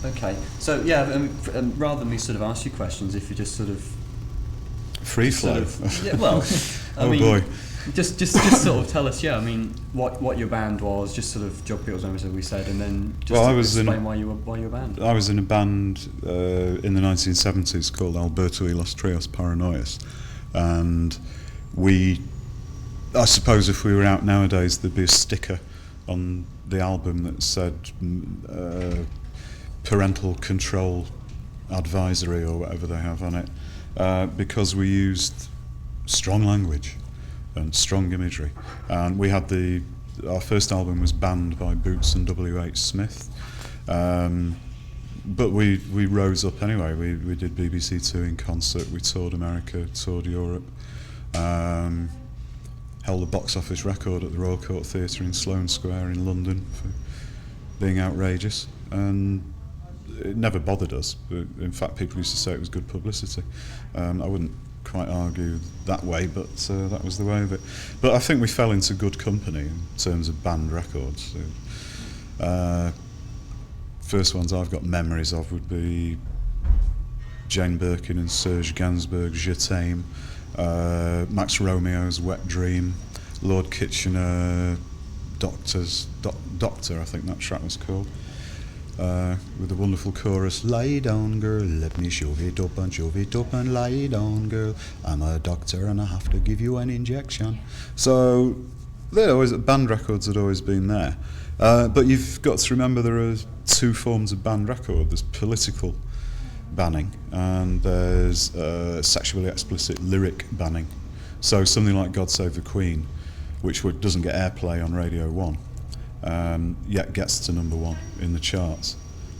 Okay. So yeah, rather than me sort of ask you questions, if you just sort of Free flow. Yeah. Well, I Oh mean, boy. just sort of tell us. Yeah. I mean, what your band was. Just sort of jog people's memories, as we said, and then just Well, I was explain why you were a band. I was in a band in the 1970s called Alberto y los Trios Paranoias, and I suppose if we were out nowadays, there'd be a sticker on the album that said parental control advisory or whatever they have on it, because we used strong language and strong imagery. And we had our first album was banned by Boots and W.H. Smith, but we rose up anyway. We did BBC Two in concert, we toured America, toured Europe, held a box office record at the Royal Court Theatre in Sloane Square in London for being outrageous, and it never bothered us. But in fact, people used to say it was good publicity. I wouldn't quite argue that way, but that was the way of it. But I think we fell into good company in terms of band records. First ones I've got memories of would be Jane Birkin and Serge Gainsbourg's Je t'aime, Max Romeo's Wet Dream, Lord Kitchener, Doctor, I think that track was called, with the wonderful chorus, "Lie down, girl, let me shove it up and lie down, girl. I'm a doctor and I have to give you an injection." So band records had always been there. But you've got to remember there are two forms of banned record. There's political banning and there's sexually explicit lyric banning. So something like God Save the Queen, which doesn't get airplay on Radio 1, yet gets to number one in the charts,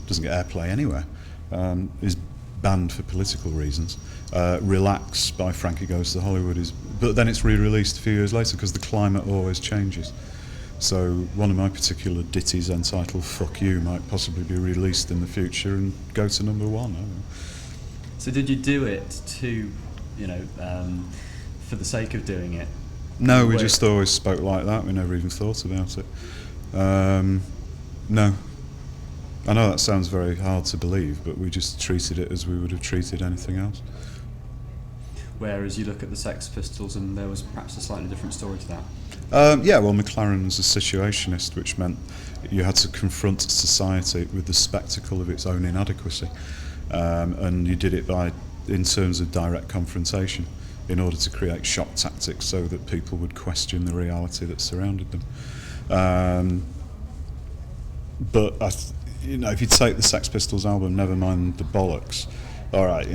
doesn't get airplay anywhere, is banned for political reasons. Relax by Frankie Goes to Hollywood but then it's re-released a few years later because the climate always changes. So one of my particular ditties entitled Fuck You might possibly be released in the future and go to number one. So did you do it to, for the sake of doing it? No, we just always spoke like that. We never even thought about it. No. I know that sounds very hard to believe, but we just treated it as we would have treated anything else. Whereas you look at the Sex Pistols and there was perhaps a slightly different story to that. McLaren was a situationist, which meant you had to confront society with the spectacle of its own inadequacy, and you did it in terms of direct confrontation in order to create shock tactics so that people would question the reality that surrounded them. But if you take the Sex Pistols album, never mind the bollocks, all right,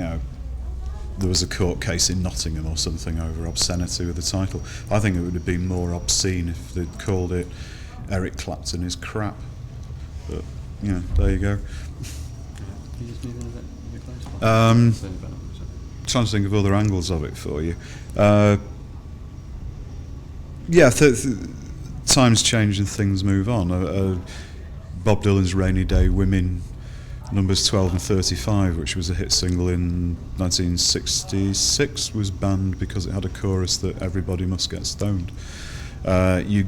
there was a court case in Nottingham or something over obscenity with the title. I think it would have been more obscene if they'd called it Eric Clapton is crap. But, there you go. Can you just move in a bit closer? Trying to think of other angles of it for you. Times change and things move on. Bob Dylan's Rainy Day Women, numbers 12 and 35, which was a hit single in 1966, was banned because it had a chorus that everybody must get stoned. You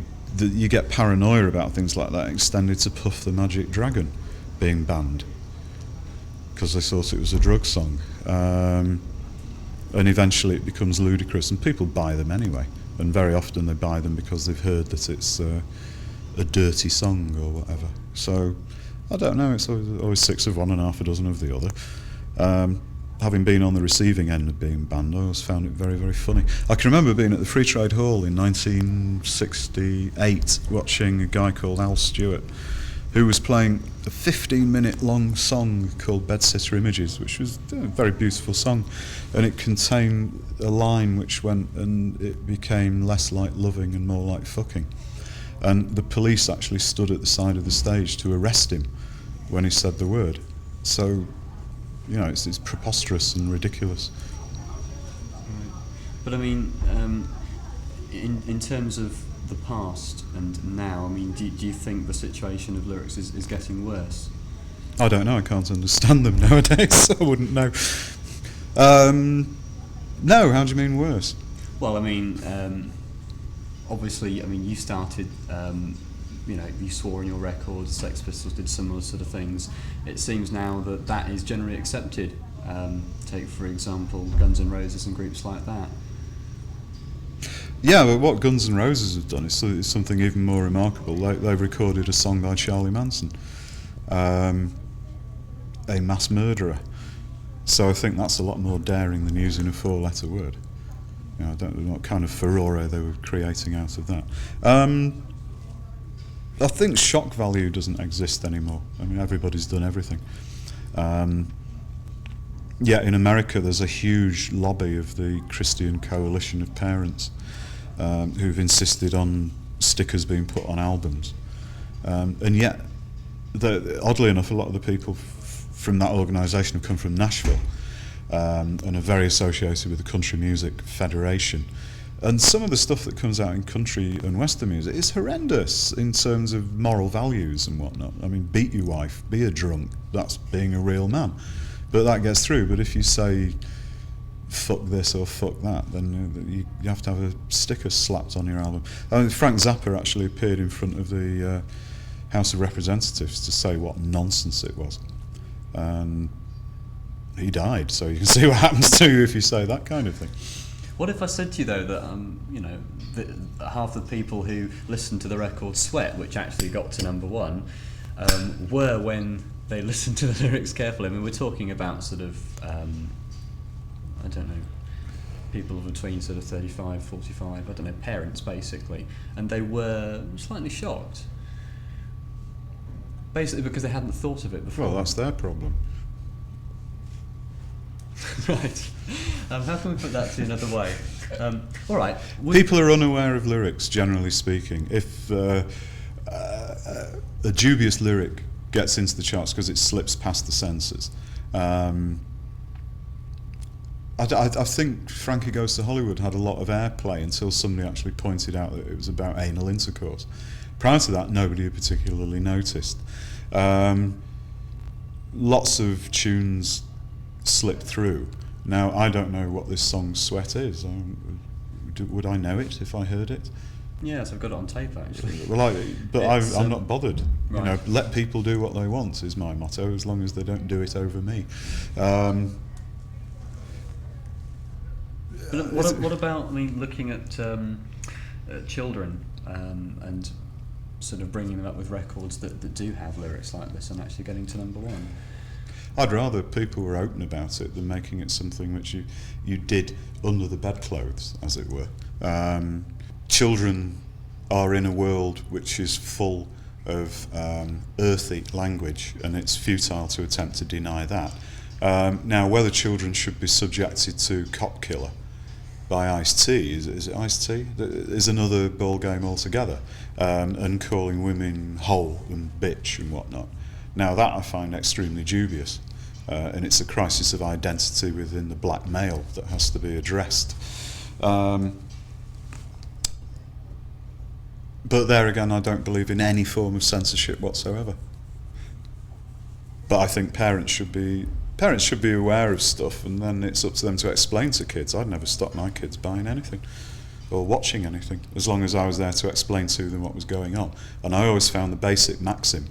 get paranoia about things like that extended to Puff the Magic Dragon being banned because they thought it was a drug song. And eventually it becomes ludicrous, and people buy them anyway, and very often they buy them because they've heard that it's a dirty song or whatever. So I don't know, it's always six of one and half a dozen of the other. Having been on the receiving end of being banned, I always found it very, very funny. I can remember being at the Free Trade Hall in 1968 watching a guy called Al Stewart, who was playing a 15-minute long song called Bedsitter Images, which was a very beautiful song, and it contained a line which went, and it became less like loving and more like fucking. And the police actually stood at the side of the stage to arrest him when he said the word. So, it's preposterous and ridiculous. Right. But I mean, in terms of the past and now, I mean, do you think the situation of lyrics is getting worse? I don't know, I can't understand them nowadays, so I wouldn't know. No, how do you mean worse? Well, I mean, obviously, I mean, you started you swore in your records. Sex Pistols did similar sort of things. It seems now that is generally accepted. Take for example Guns N' Roses and groups like that. Yeah, but what Guns N' Roses have done is something even more remarkable. They've recorded a song by Charlie Manson, a mass murderer. So I think that's a lot more daring than using a 4-letter word. I don't know what kind of furore they were creating out of that. I think shock value doesn't exist anymore. I mean, everybody's done everything. In America there's a huge lobby of the Christian Coalition of Parents who've insisted on stickers being put on albums. And yet, oddly enough, a lot of the people from that organisation have come from Nashville and are very associated with the Country Music Federation. And some of the stuff that comes out in country and western music is horrendous in terms of moral values and whatnot. I mean, beat your wife, be a drunk, that's being a real man. But that gets through. But if you say fuck this or fuck that, then you have to have a sticker slapped on your album. I mean, Frank Zappa actually appeared in front of the House of Representatives to say what nonsense it was. And he died, so you can see what happens to you if you say that kind of thing. What if I said to you though that that half the people who listened to the record Sweat, which actually got to number one, were when they listened to the lyrics carefully? I mean, we're talking about sort of I don't know, people between sort of 35, 45, I don't know, parents basically, and they were slightly shocked. Basically because they hadn't thought of it before. Well, that's their problem. Right. How can we put that to another way? All right. People are unaware of lyrics, generally speaking. If a dubious lyric gets into the charts because it slips past the censors, I think Frankie Goes to Hollywood had a lot of airplay until somebody actually pointed out that it was about anal intercourse. Prior to that, nobody had particularly noticed. Lots of tunes slipped through. Now, I don't know what this song Sweat is. Would I know it if I heard it? Yes, I've got it on tape actually. Well, I'm not bothered. Right. Let people do what they want is my motto, as long as they don't do it over me. But what about, I mean, looking at children and sort of bringing them up with records that do have lyrics like this and actually getting to number one? I'd rather people were open about it than making it something which you did under the bedclothes, as it were. Children are in a world which is full of earthy language, and it's futile to attempt to deny that. Now, whether children should be subjected to Cop Killer by Ice-T, is it Ice-T? Is another ball game altogether, and calling women hoe and bitch and whatnot. Now that I find extremely dubious, and it's a crisis of identity within the black male that has to be addressed. But there again, I don't believe in any form of censorship whatsoever. But I think parents should be aware of stuff, and then it's up to them to explain to kids. I'd never stop my kids buying anything or watching anything, as long as I was there to explain to them what was going on. And I always found the basic maxim,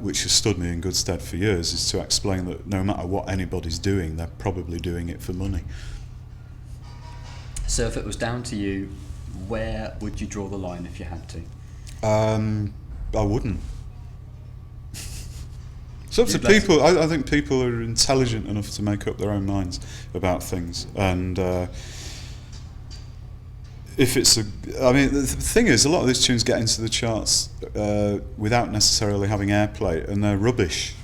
which has stood me in good stead for years, is to explain that no matter what anybody's doing, they're probably doing it for money. So if it was down to you, where would you draw the line if you had to? I wouldn't. It's up to people. I think people are intelligent enough to make up their own minds about things, and if it's I mean, the thing is, a lot of these tunes get into the charts without necessarily having airplay, and they're rubbish.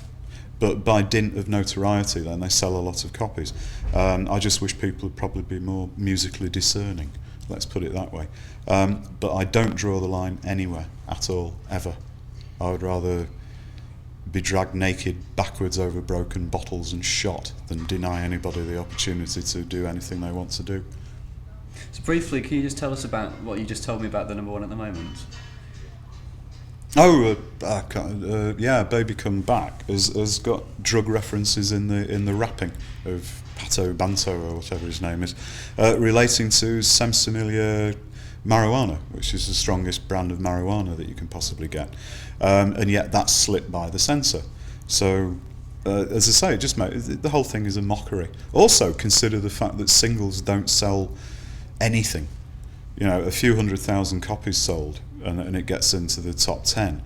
But by dint of notoriety, then they sell a lot of copies. I just wish people would probably be more musically discerning. Let's put it that way. But I don't draw the line anywhere at all, ever. I would rather be dragged naked backwards over broken bottles and shot than deny anybody the opportunity to do anything they want to do. So briefly, can you just tell us about what you just told me about the number one at the moment? Oh, yeah, Baby Come Back has got drug references in the rapping of Pato Banto, or whatever his name is, relating to Semsimilia marijuana, which is the strongest brand of marijuana that you can possibly get, and yet that's slipped by the censor. So, as I say, the whole thing is a mockery. Also, consider the fact that singles don't sell anything. You know, a few 100,000 copies sold, and it gets into the top 10.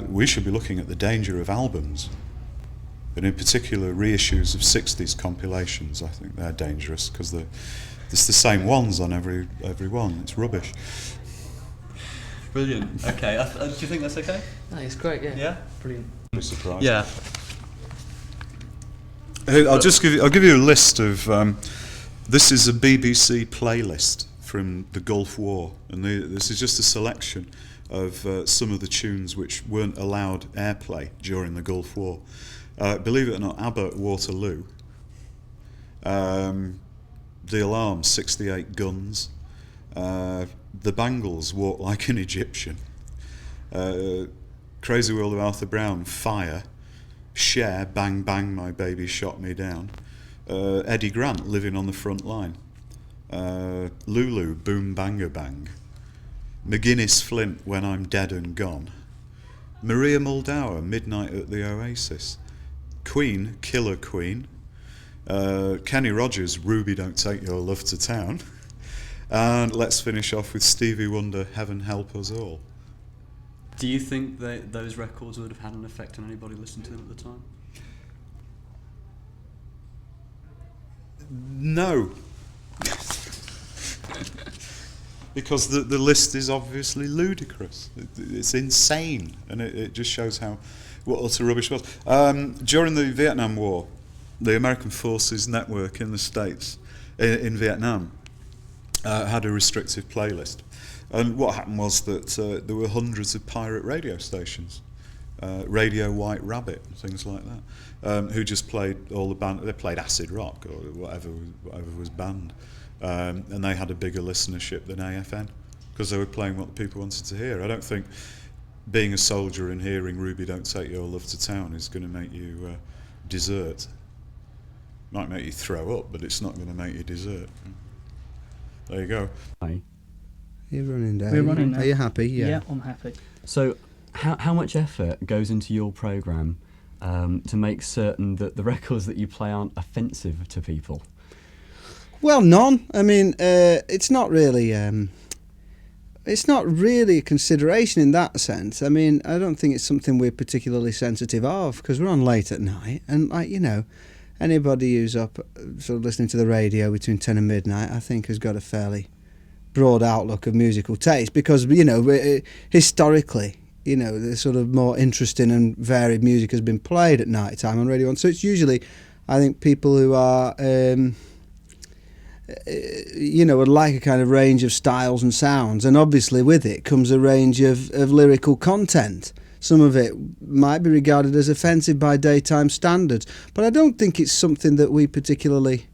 We should be looking at the danger of albums, and in particular reissues of 60s compilations. I think they're dangerous because it's the same ones on every one. It's rubbish. Brilliant. Okay, do you think that's okay? No, it's great. Yeah. Yeah. Brilliant. Be surprised. Yeah. I'll give you a list of. This is a BBC playlist from the Gulf War, and this is just a selection of some of the tunes which weren't allowed airplay during the Gulf War. Believe it or not, ABBA at Waterloo, The Alarm, 68 Guns, The Bangles, Walk Like an Egyptian, Crazy World of Arthur Brown, Fire, Cher, Bang Bang, My Baby Shot Me Down, Eddie Grant, Living on the Front Line, Lulu, Boom Banga Bang, McGuinness Flint, When I'm Dead and Gone, Maria Muldaur, Midnight at the Oasis, Queen, Killer Queen, Kenny Rogers, Ruby Don't Take Your Love to Town, and let's finish off with Stevie Wonder, Heaven Help Us All. Do you think that those records would have had an effect on anybody listening to them at the time? No. Because the list is obviously ludicrous. It's insane, and it just shows what utter rubbish it was. During the Vietnam War, the American Forces Network in the States, in Vietnam, had a restrictive playlist. And what happened was that there were hundreds of pirate radio stations, Radio White Rabbit and things like that, who just played all the band. They played acid rock or whatever was banned, and they had a bigger listenership than AFN because they were playing what the people wanted to hear. I don't think being a soldier and hearing Ruby Don't Take Your Love to Town is going to make you desert. Might make you throw up, but it's not going to make you desert. There you go. Hi. You're running down. We're running now. Are you happy? Yeah, I'm happy. So, how much effort goes into your programme to make certain that the records that you play aren't offensive to people? Well, none. I mean, it's not really. It's not really a consideration in that sense. I mean, I don't think it's something we're particularly sensitive of because we're on late at night, and anybody who's up sort of listening to the radio between 10 and midnight, I think, has got a fairly broad outlook of musical taste because historically, the sort of more interesting and varied music has been played at night time on Radio 1. So it's usually, I think, people who are would like a kind of range of styles and sounds, and obviously with it comes a range of lyrical content. Some of it might be regarded as offensive by daytime standards, but I don't think it's something that we particularly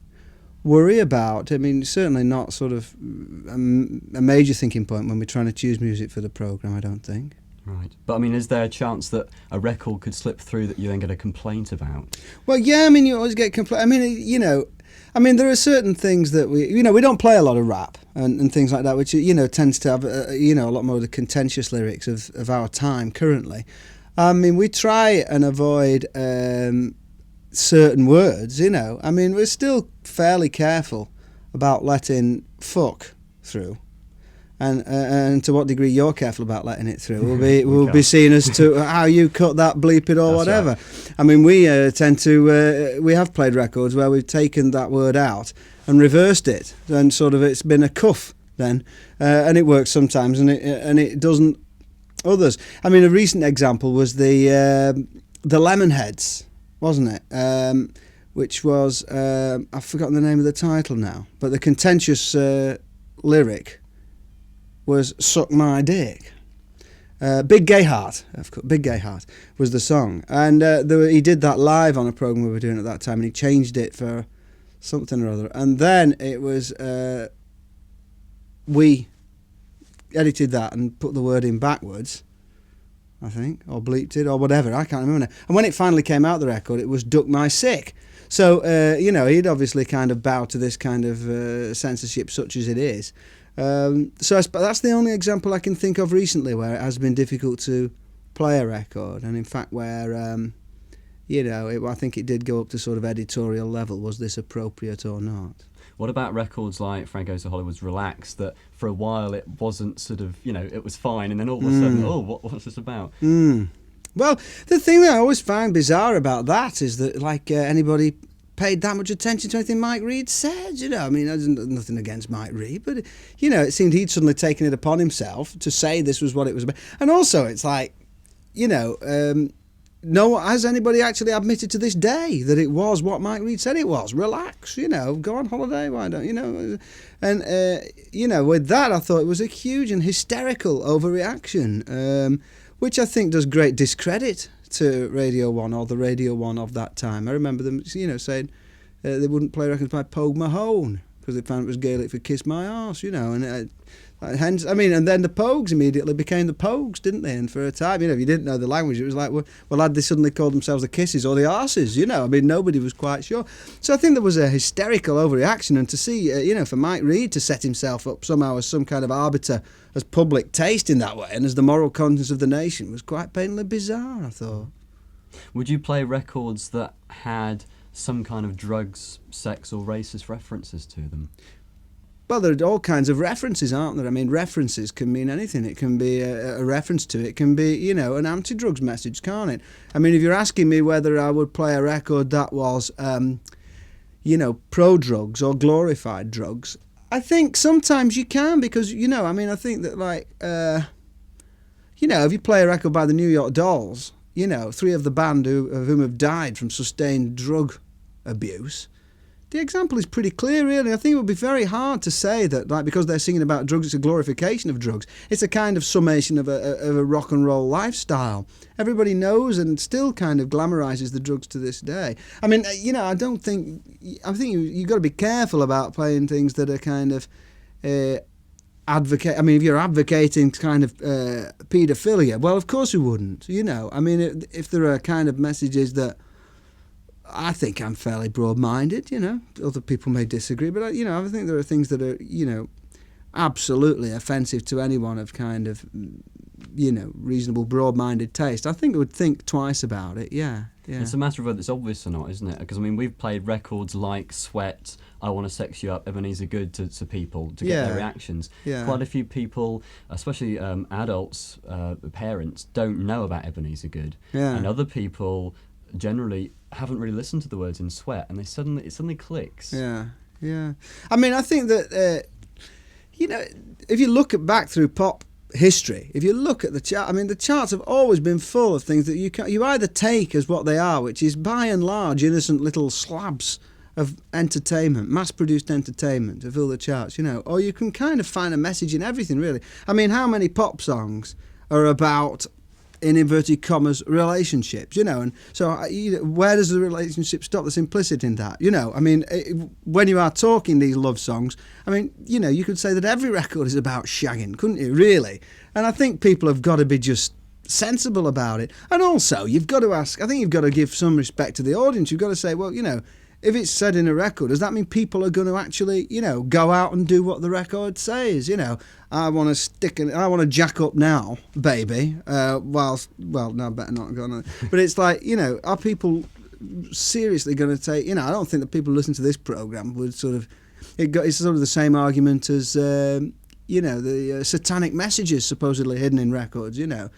worry about. I mean, certainly not sort of a major thinking point when we're trying to choose music for the programme, I don't think. Right. But I mean, is there a chance that a record could slip through that you then get a complaint about? Well, yeah, I mean, you always get complaints. I mean, there are certain things that we don't play a lot of rap and things like that, which, tends to have, a lot more of the contentious lyrics of our time currently. I mean, we try and avoid certain words, I mean, we're still fairly careful about letting fuck through. And to what degree you're careful about letting it through will be seen as to how you cut that, bleep it, or That's whatever. Right. I mean, we tend to we have played records where we've taken that word out and reversed it, and sort of it's been a cuff then, and it works sometimes, and it doesn't others. I mean, a recent example was the Lemonheads, wasn't it? Which was I've forgotten the name of the title now, but the contentious lyric was "Suck My Dick." Big Gay Heart, of course. Big Gay Heart was the song, and he did that live on a program we were doing at that time, and he changed it for something or other, and then it was we edited that and put the word in backwards, I think, or bleeped it or whatever. I can't remember now. And when it finally came out the record, it was "Duck My Sick." So he'd obviously kind of bowed to this kind of censorship, such as it is. So that's the only example I can think of recently where it has been difficult to play a record, and in fact where I think it did go up to sort of editorial level. Was this appropriate or not? What about records like Frank Goes to Hollywood's Relax, that for a while it wasn't sort of, it was fine, and then all of a sudden, what's this about? Well, the thing that I always find bizarre about that is that, like, anybody paid that much attention to anything Mike Reid said, I mean, there's nothing against Mike Reid, but, it seemed he'd suddenly taken it upon himself to say this was what it was about. And also, it's like, no, has anybody actually admitted to this day that it was what Mike Reid said it was? Relax, go on holiday, why don't, And, with that, I thought it was a huge and hysterical overreaction, which I think does great discredit to Radio 1 or the Radio 1 of that time. I remember them, saying they wouldn't play records by Pogue Mahone because they found it was Gaelic for Kiss My Arse, and hence, and then the Pogues immediately became the Pogues, didn't they? And for a time, if you didn't know the language, it was like, well, had they suddenly called themselves the Kisses or the Arses, nobody was quite sure. So I think there was a hysterical overreaction, and to see, for Mike Reid to set himself up somehow as some kind of arbiter as public taste in that way and as the moral conscience of the nation was quite painfully bizarre, I thought. Would you play records that had some kind of drugs, sex or racist references to them? Well, there are all kinds of references, aren't there? I mean, references can mean anything. It can be a reference to it. Can be, an anti-drugs message, can't it? I mean, if you're asking me whether I would play a record that was, pro-drugs or glorified drugs, I think sometimes you can because, I think that, like, if you play a record by the New York Dolls, three of the band of whom have died from sustained drug abuse, the example is pretty clear, really. I think it would be very hard to say that, like, because they're singing about drugs, it's a glorification of drugs. It's a kind of summation of a rock and roll lifestyle. Everybody knows and still kind of glamorizes the drugs to this day. I mean, I think you've got to be careful about playing things that are kind of advocate. I mean, if you're advocating kind of paedophilia, well, of course you wouldn't. I mean, if there are kind of messages that I think I'm fairly broad-minded, Other people may disagree, but, I think there are things that are, absolutely offensive to anyone of kind of, reasonable broad-minded taste. I think I would think twice about it, yeah. It's a matter of whether it's obvious or not, isn't it? Because, we've played records like Sweat, I Want to Sex You Up, Ebenezer Good to people to get their reactions. Yeah. Quite a few people, especially adults, parents, don't know about Ebenezer Good. Yeah. And other people generally haven't really listened to the words in Sweat, and it suddenly clicks. Yeah. I mean, I think that if you look back through pop history, if you look at the chart, the charts have always been full of things that you either take as what they are, which is by and large innocent little slabs of entertainment, mass-produced entertainment to fill the charts, or you can kind of find a message in everything, really. I mean, how many pop songs are about, in inverted commas, relationships, and so where does the relationship stop that's implicit in that, when you are talking these love songs, you could say that every record is about shagging, couldn't you, really? And I think people have got to be just sensible about it, and also you've got to ask, I think you've got to give some respect to the audience. You've got to say, well, if it's said in a record, does that mean people are going to actually, go out and do what the record says? I want to jack up now, baby. No, better not go on. But it's like, are people seriously going to take? I don't think that people who listen to this program would sort of. It's sort of the same argument as the satanic messages supposedly hidden in records. I would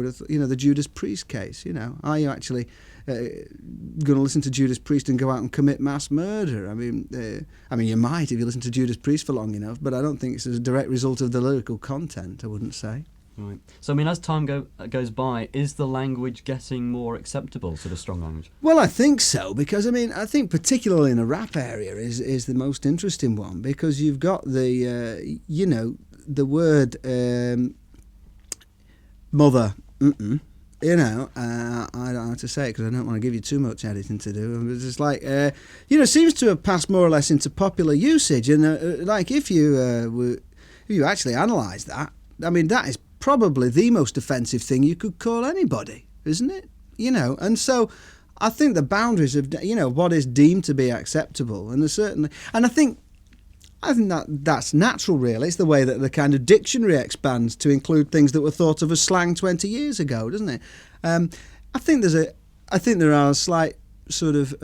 have thought, the Judas Priest case. Are you actually going to listen to Judas Priest and go out and commit mass murder? You might if you listen to Judas Priest for long enough, but I don't think it's a direct result of the lyrical content, I wouldn't say. Right. So, as time goes by, is the language getting more acceptable, sort of strong language? Well, I think so, because, I think particularly in the rap area is the most interesting one, because you've got the, the word mother, I don't know how to say it because I don't want to give you too much editing to do. It's just like, seems to have passed more or less into popular usage. And if you actually analyse that, that is probably the most offensive thing you could call anybody, isn't it? And so I think the boundaries of, what is deemed to be acceptable, and there's certainly, and I think I think that's natural, really. It's the way that the kind of dictionary expands to include things that were thought of as slang 20 years ago, doesn't it? I think there are slight sort of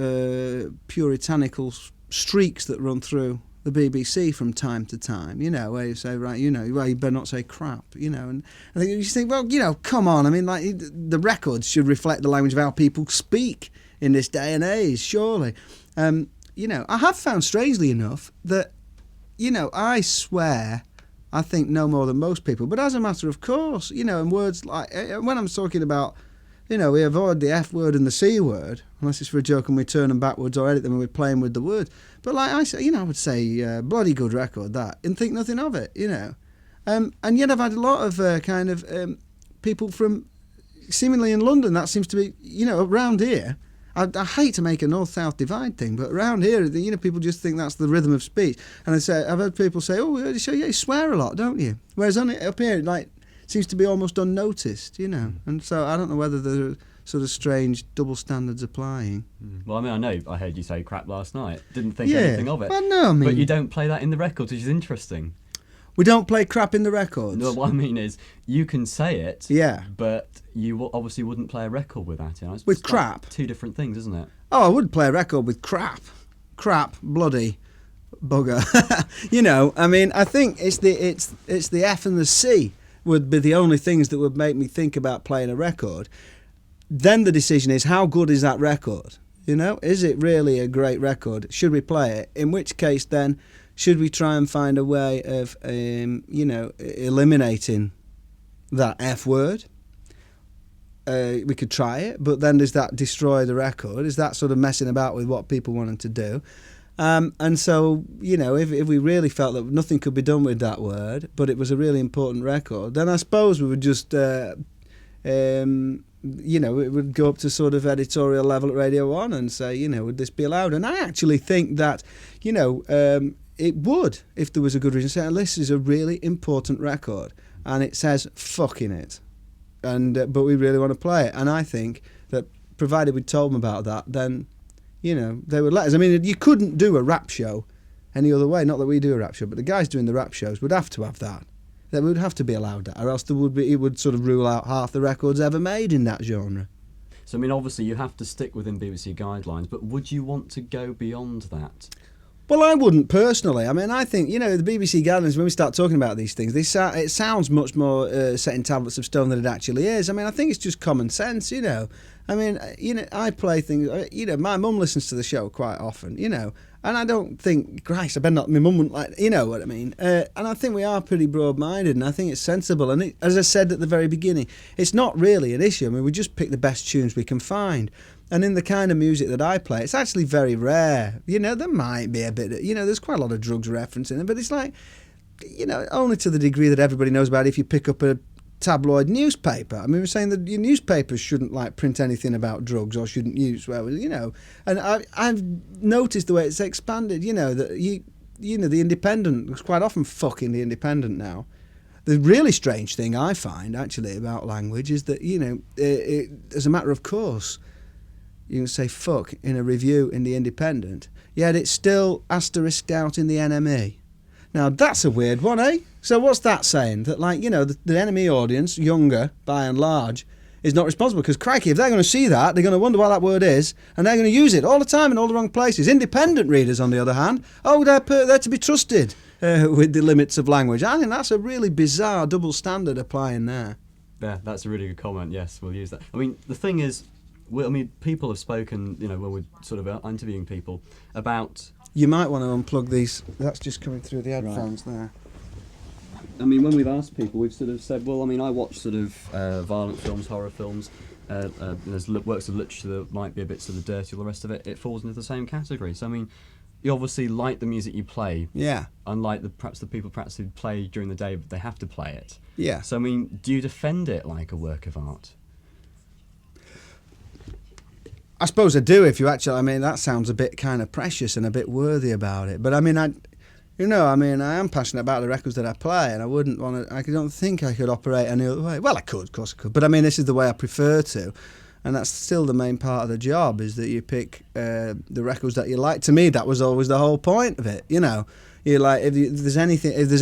puritanical streaks that run through the BBC from time to time, where you say, right, well, you better not say crap, and I think you think, well, come on, I mean, like, the records should reflect the language of how people speak in this day and age, surely. I have found, strangely enough, that, I swear, I think no more than most people, but as a matter of course, and words like, when I'm talking about, we avoid the F word and the C word, unless it's for a joke and we turn them backwards or edit them and we're playing with the word. But like I say, I would say, bloody good record, that, and think nothing of it, And yet I've had a lot of people from, seemingly in London, that seems to be, around here. I hate to make a north-south divide thing, but around here, people just think that's the rhythm of speech. And I've heard people say, oh, you swear a lot, don't you? Whereas up here, like, seems to be almost unnoticed, And so I don't know whether there are sort of strange double standards applying. Well, I mean, I know I heard you say crap last night. Didn't think anything of it. Well, no, I mean, but you don't play that in the records, which is interesting. We don't play crap in the records? No, what I mean is, you can say it, yeah, but you obviously wouldn't play a record with that. It's with crap? Like two different things, isn't it? Oh, I would play a record with crap. Crap, bloody bugger. I mean, I think it's the F and the C would be the only things that would make me think about playing a record. Then the decision is, how good is that record? Is it really a great record? Should we play it? In which case, then, should we try and find a way of, eliminating that F word? We could try it, but then does that destroy the record? Is that sort of messing about with what people wanted to do? And so, if we really felt that nothing could be done with that word, but it was a really important record, then I suppose we would just, it would go up to sort of editorial level at Radio 1 and say, would this be allowed? And I actually think that, it would, if there was a good reason. Say, this is a really important record, and it says fuck in it, but we really want to play it. And I think that provided we told them about that, then they would let us. I mean, you couldn't do a rap show any other way. Not that we do a rap show, but the guys doing the rap shows would have to have that. They would have to be allowed that, or else it would sort of rule out half the records ever made in that genre. So, I mean, obviously you have to stick within BBC guidelines, but would you want to go beyond that? Well, I wouldn't personally. I mean, I think, the BBC guidelines, when we start talking about these things, it sounds much more set in tablets of stone than it actually is. I mean, I think it's just common sense, I mean, I play things, my mum listens to the show quite often, and I don't think, Christ, I better not, my mum wouldn't like, you know what I mean? And I think we are pretty broad-minded, and I think it's sensible. And as I said at the very beginning, it's not really an issue. I mean, we just pick the best tunes we can find. And in the kind of music that I play, it's actually very rare. There might be a bit, there's quite a lot of drugs reference in it, but it's like, only to the degree that everybody knows about it if you pick up a tabloid newspaper. I mean, we're saying that your newspapers shouldn't print anything about drugs or shouldn't use, and I've noticed the way it's expanded, that the Independent was quite often fucking the Independent now. The really strange thing I find actually about language is that, as a matter of course, you can say fuck in a review in the Independent, yet it's still asterisked out in the NME. Now that's a weird one, eh? So what's that saying? That the enemy audience, younger by and large, is not responsible, because crikey, if they're going to see that, they're going to wonder what that word is, and they're going to use it all the time in all the wrong places. Independent readers, on the other hand, they're to be trusted with the limits of language. I think that's a really bizarre double standard applying there. Yeah, that's a really good comment. Yes, we'll use that. I mean, the thing is, people have spoken, when we're sort of interviewing people about... You might want to unplug these. That's just coming through the headphones there. I mean, when we've asked people, we've sort of said, well, I mean, I watch sort of violent films, horror films. There's works of literature that might be a bit sort of dirty, all the rest of it. It falls into the same category. So, I mean, you obviously like the music you play. Yeah. Unlike perhaps the people who play during the day, but they have to play it. Yeah. So, I mean, do you defend it like a work of art? I suppose I do. If you actually, I mean, that sounds a bit kind of precious and a bit worthy about it. But I mean, I am passionate about the records that I play, and I wouldn't want to. I don't think I could operate any other way. Well, I could, of course I could. But I mean, this is the way I prefer to, and that's still the main part of the job, is that you pick the records that you like. To me, that was always the whole point of it. you're like, if there's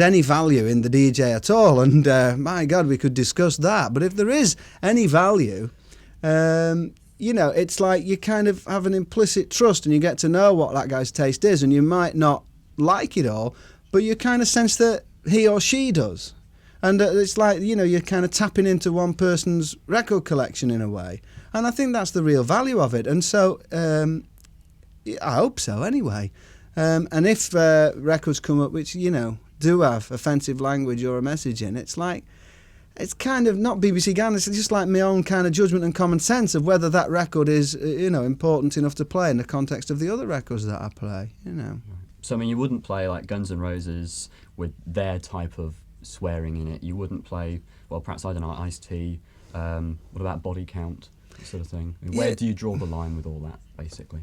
any value in the DJ at all, and my God, we could discuss that. But if there is any value, it's like you kind of have an implicit trust, and you get to know what that guy's taste is, and you might not like it all, but you kind of sense that he or she does. And it's like, you're kind of tapping into one person's record collection in a way. And I think that's the real value of it. And so, I hope so anyway. And if records come up which, do have offensive language or a message in, it's like, it's kind of not BBC Ghana, it's just like my own kind of judgment and common sense of whether that record is, important enough to play in the context of the other records that I play, So, I mean, you wouldn't play like Guns N' Roses with their type of swearing in it. You wouldn't play, well, perhaps, I don't know, Ice-T. What about Body Count, sort of thing? I mean, where do you draw the line with all that, basically?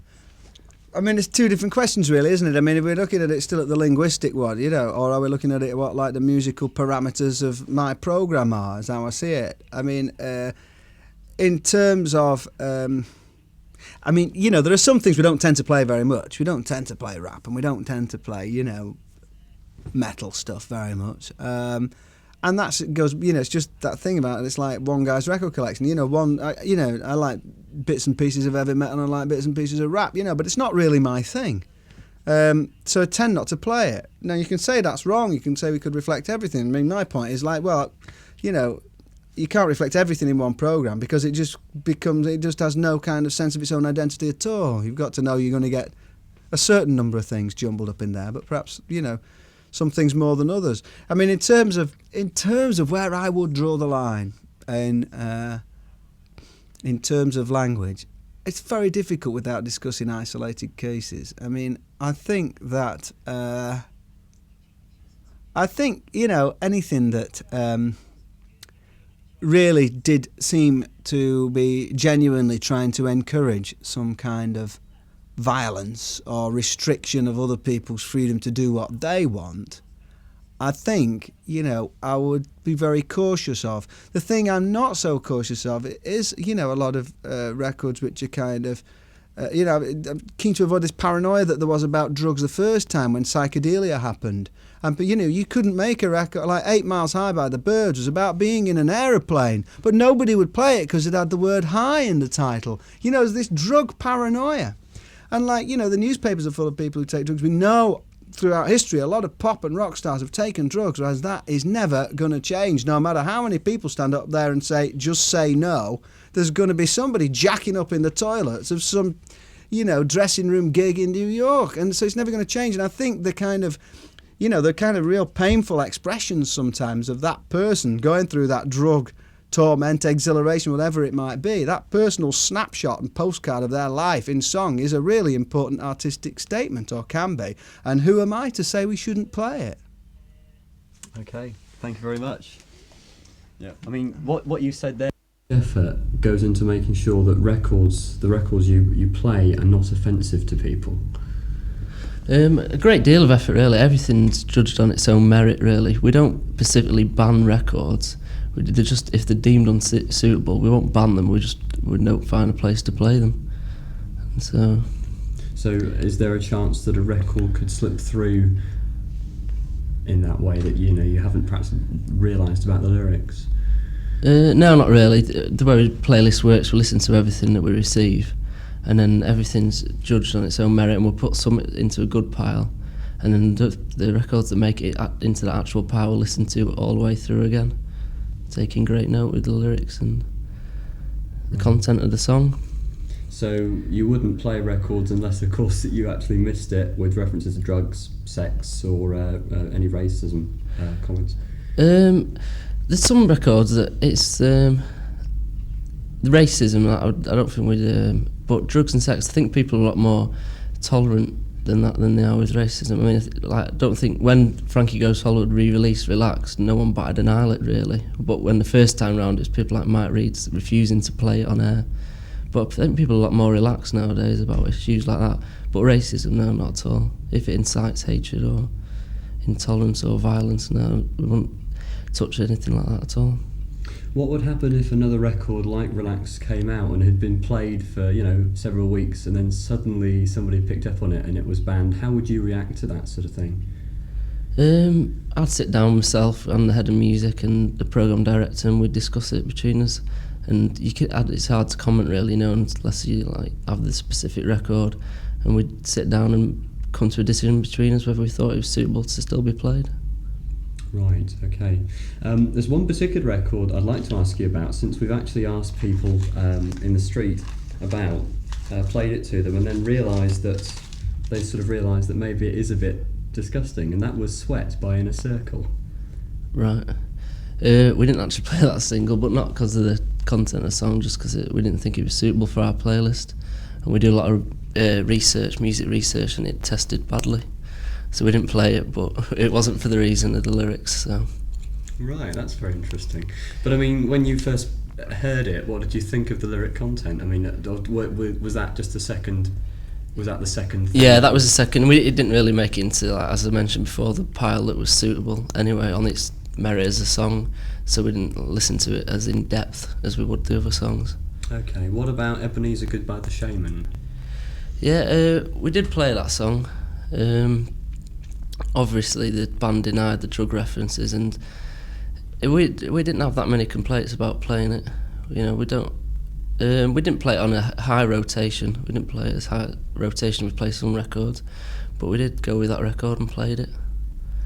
I mean, it's two different questions, really, isn't it? I mean, if we're looking at it still at the linguistic one, or are we looking at it what, like, the musical parameters of my programme are, is how I see it. I mean, in terms of... there are some things we don't tend to play very much. We don't tend to play rap, and we don't tend to play, metal stuff very much. And that goes, it's just that thing about it. It's like one guy's record collection. I like bits and pieces of heavy metal and I like bits and pieces of rap, but it's not really my thing. So I tend not to play it. Now, you can say that's wrong. You can say we could reflect everything. I mean, my point is like, well, you can't reflect everything in one programme because it just has no kind of sense of its own identity at all. You've got to know you're going to get a certain number of things jumbled up in there, but perhaps, some things more than others. I mean, in terms of where I would draw the line in terms of language, it's very difficult without discussing isolated cases. I mean, I think that anything that really did seem to be genuinely trying to encourage some kind of violence or restriction of other people's freedom to do what they want, I think, I would be very cautious of. The thing I'm not so cautious of is, a lot of records which are kind of, I'm keen to avoid this paranoia that there was about drugs the first time when psychedelia happened. But you couldn't make a record like 8 Miles High by the Byrds was about being in an aeroplane, but nobody would play it because it had the word high in the title. There's this drug paranoia. And the newspapers are full of people who take drugs. We know throughout history a lot of pop and rock stars have taken drugs, whereas that is never going to change. No matter how many people stand up there and say, just say no, there's going to be somebody jacking up in the toilets of some, dressing room gig in New York. And so it's never going to change. And I think the kind of real painful expressions sometimes of that person going through that drug torment, exhilaration, whatever it might be, that personal snapshot and postcard of their life in song is a really important artistic statement, or can be. And who am I to say we shouldn't play it? Okay, thank you very much. Yeah, I mean, what you said there, effort goes into making sure that the records you play are not offensive to people. A great deal of effort, really. Everything's judged on its own merit, really. We don't specifically ban records. If they're deemed unsuitable, we won't ban them. We don't find a place to play them. And so is there a chance that a record could slip through in that way that you haven't perhaps realised about the lyrics? No, not really. The way the playlist works, we listen to everything that we receive, and then everything's judged on its own merit, and we'll put some into a good pile, and then the records that make it into the actual pile we'll listen to all the way through again, taking great note with the lyrics and the content of the song. So you wouldn't play records unless, of course, that you actually missed it with references to drugs, sex, or any racism comments? There's some records that it's the racism. I don't think we'd. But drugs and sex, I think people are a lot more tolerant than they are with racism. I mean, I don't think when Frankie Goes Hollywood re-released Relax, no one batted an eyelid really. But when the first time round, it's people like Mike Reed's refusing to play it on air. But I think people are a lot more relaxed nowadays about issues like that. But racism, no, not at all. If it incites hatred or intolerance or violence, no, we won't touch anything like that at all. What would happen if another record like Relax came out and had been played for, several weeks, and then suddenly somebody picked up on it and it was banned? How would you react to that sort of thing? I'd sit down myself and the head of music and the programme director, and we'd discuss it between us. And it's hard to comment really, unless you like have the specific record. And we'd sit down and come to a decision between us whether we thought it was suitable to still be played. Right, okay. There's one particular record I'd like to ask you about, since we've actually asked people in the street about, played it to them, and then realised that maybe it is a bit disgusting, and that was Sweat by Inner Circle. Right. We didn't actually play that single, but not because of the content of the song, just because we didn't think it was suitable for our playlist. And we do a lot of music research, and it tested badly. So we didn't play it, but it wasn't for the reason of the lyrics. So. Right, that's very interesting. But I mean, when you first heard it, what did you think of the lyric content? I mean, was that just the second? Was that the second thing? Yeah, that was the second. It didn't really make it into, like, as I mentioned before, the pile that was suitable anyway on its merit as a song. So we didn't listen to it as in depth as we would the other songs. Okay, what about Ebenezer Goodbye the Shaman? Yeah, we did play that song. Obviously the band denied the drug references, and we didn't have that many complaints about playing it. We didn't play it on a high rotation. We didn't play it as high rotation we play some records, but we did go with that record and played it.